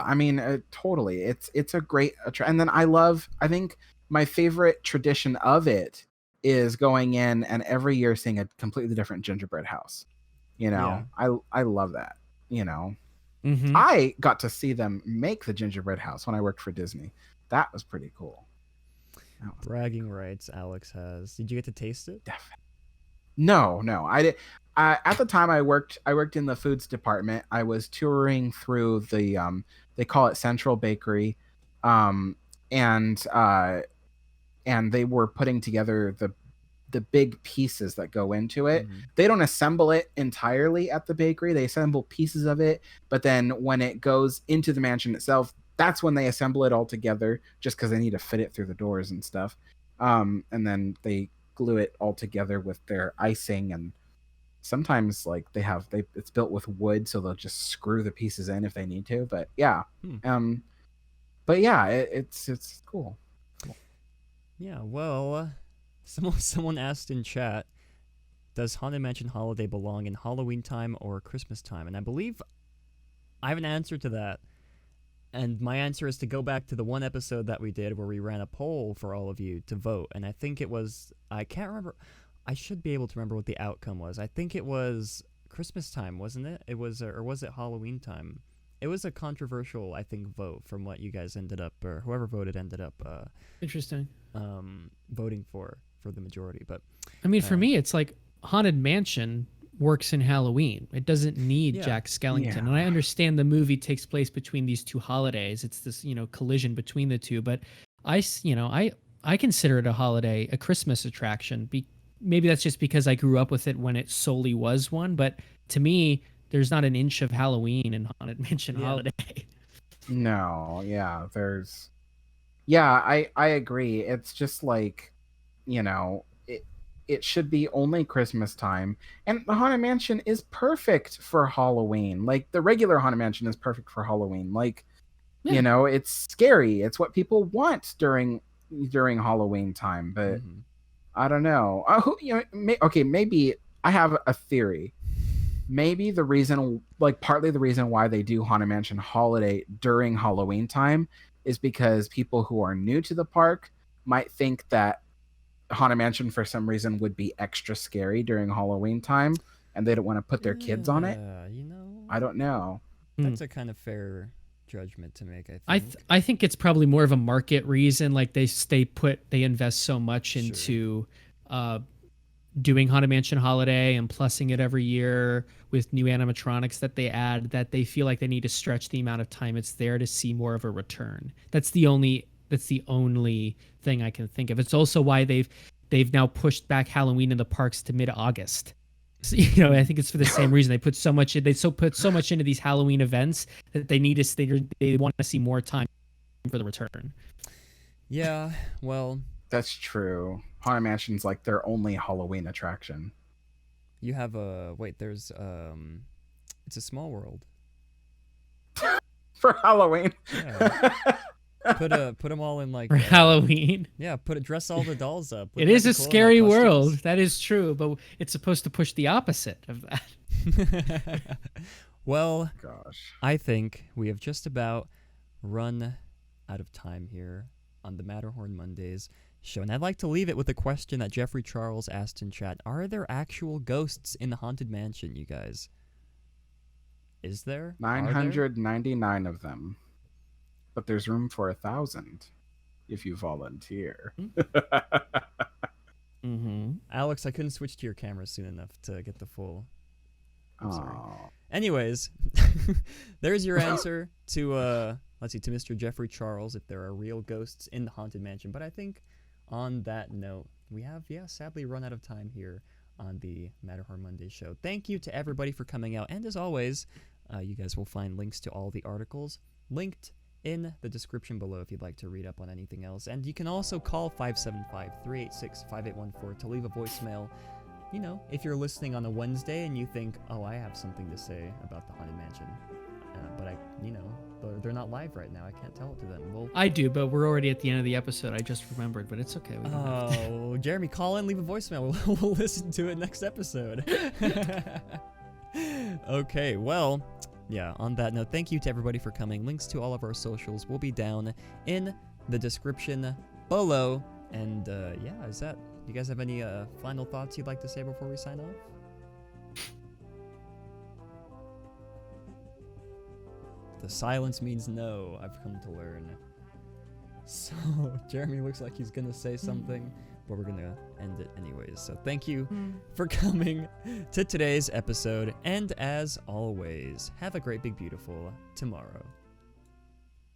I mean, totally. It's a great and then I think my favorite tradition of it is going in and every year seeing a completely different gingerbread house. I love that. I got to see them make the gingerbread house when I worked for Disney. That was pretty cool. Bragging rights Alex has. Did you get to taste it? Definitely. No, I did. At the time I worked in the foods department. I was touring through the they call it Central Bakery, and they were putting together the big pieces that go into it. They don't assemble it entirely at the bakery. They assemble pieces of it, but then when it goes into the mansion itself, that's when they assemble it all together, just because they need to fit it through the doors and stuff. And then they glue it all together with their icing, and sometimes like it's built with wood, so they'll just screw the pieces in if they need to. But yeah, it's cool. Yeah, well, someone asked in chat, does Haunted Mansion Holiday belong in Halloween time or Christmas time? And I believe I have an answer to that. And my answer is to go back to the one episode that we did where we ran a poll for all of you to vote. And I think it was, I can't remember, I should be able to remember what the outcome was. I think it was Christmas time, wasn't it? It was, or was it Halloween time? It was a controversial, I think, vote from what you guys ended up, or whoever voted ended up interesting voting for the majority. But I mean, for me, it's like Haunted Mansion works in Halloween. It doesn't need Jack Skellington. And I understand the movie takes place between these two holidays. It's this, collision between the two, but I consider it a Christmas attraction. Maybe that's just because I grew up with it when it solely was one, but to me, there's not an inch of Halloween in Haunted Mansion Holiday. No, yeah, I agree. It's just like, it should be only Christmas time. And the Haunted Mansion is perfect for Halloween. Like, the regular Haunted Mansion is perfect for Halloween. Like, it's scary. It's what people want during Halloween time. But I don't know. Maybe I have a theory. Maybe partly the reason why they do Haunted Mansion Holiday during Halloween time is because people who are new to the park might think that Haunted Mansion for some reason would be extra scary during Halloween time, and they don't want to put their kids on it. I don't know. That's a kind of fair judgment to make. I think it's probably more of a market reason. Like they invest so much into doing Haunted Mansion Holiday and plussing it every year with new animatronics that they add, that they feel like they need to stretch the amount of time it's there to see more of a return. That's the only thing I can think of. It's also why they've now pushed back Halloween in the parks to mid-August. So, I think it's for the same reason. They put so much into these Halloween events that they want to see more time for the return. Yeah, well, that's true. Haunted Mansion's like their only Halloween attraction. You have there's it's a Small World for Halloween. Yeah. Put them all in like for Halloween. Yeah, dress all the dolls up. It is a scary world. That is true, but it's supposed to push the opposite of that. Well, gosh, I think we have just about run out of time here on the Matterhorn Mondays show, and I'd like to leave it with a question that Jeffrey Charles asked in chat: are there actual ghosts in the Haunted Mansion, you guys? Is there 999 of them? but there's room for 1,000 if you volunteer. Alex, I couldn't switch to your camera soon enough to get the full. I'm sorry. Oh. Anyways, there's your answer to let's see, to Mr. Jeffrey Charles, if there are real ghosts in the Haunted Mansion. But I think on that note, we have sadly run out of time here on the Matterhorn Mondays show. Thank you to everybody for coming out, and as always, you guys will find links to all the articles linked in the description below if you'd like to read up on anything else. And you can also call 575-386-5814 to leave a voicemail. You know, if you're listening on a Wednesday and you think, oh, I have something to say about the Haunted Mansion, but they're not live right now. I can't tell it to them. Well, I do, but we're already at the end of the episode. I just remembered, but it's okay. Oh, Jeremy, call in, leave a voicemail. We'll listen to it next episode. Okay, well, yeah, on that note, thank you to everybody for coming. Links to all of our socials will be down in the description below. And yeah, is that... You guys have any final thoughts you'd like to say before we sign off? The silence means no, I've come to learn. So, Jeremy looks like he's gonna say something, but we're gonna end it anyways. So thank you for coming to today's episode, and as always, have a great, big, beautiful tomorrow.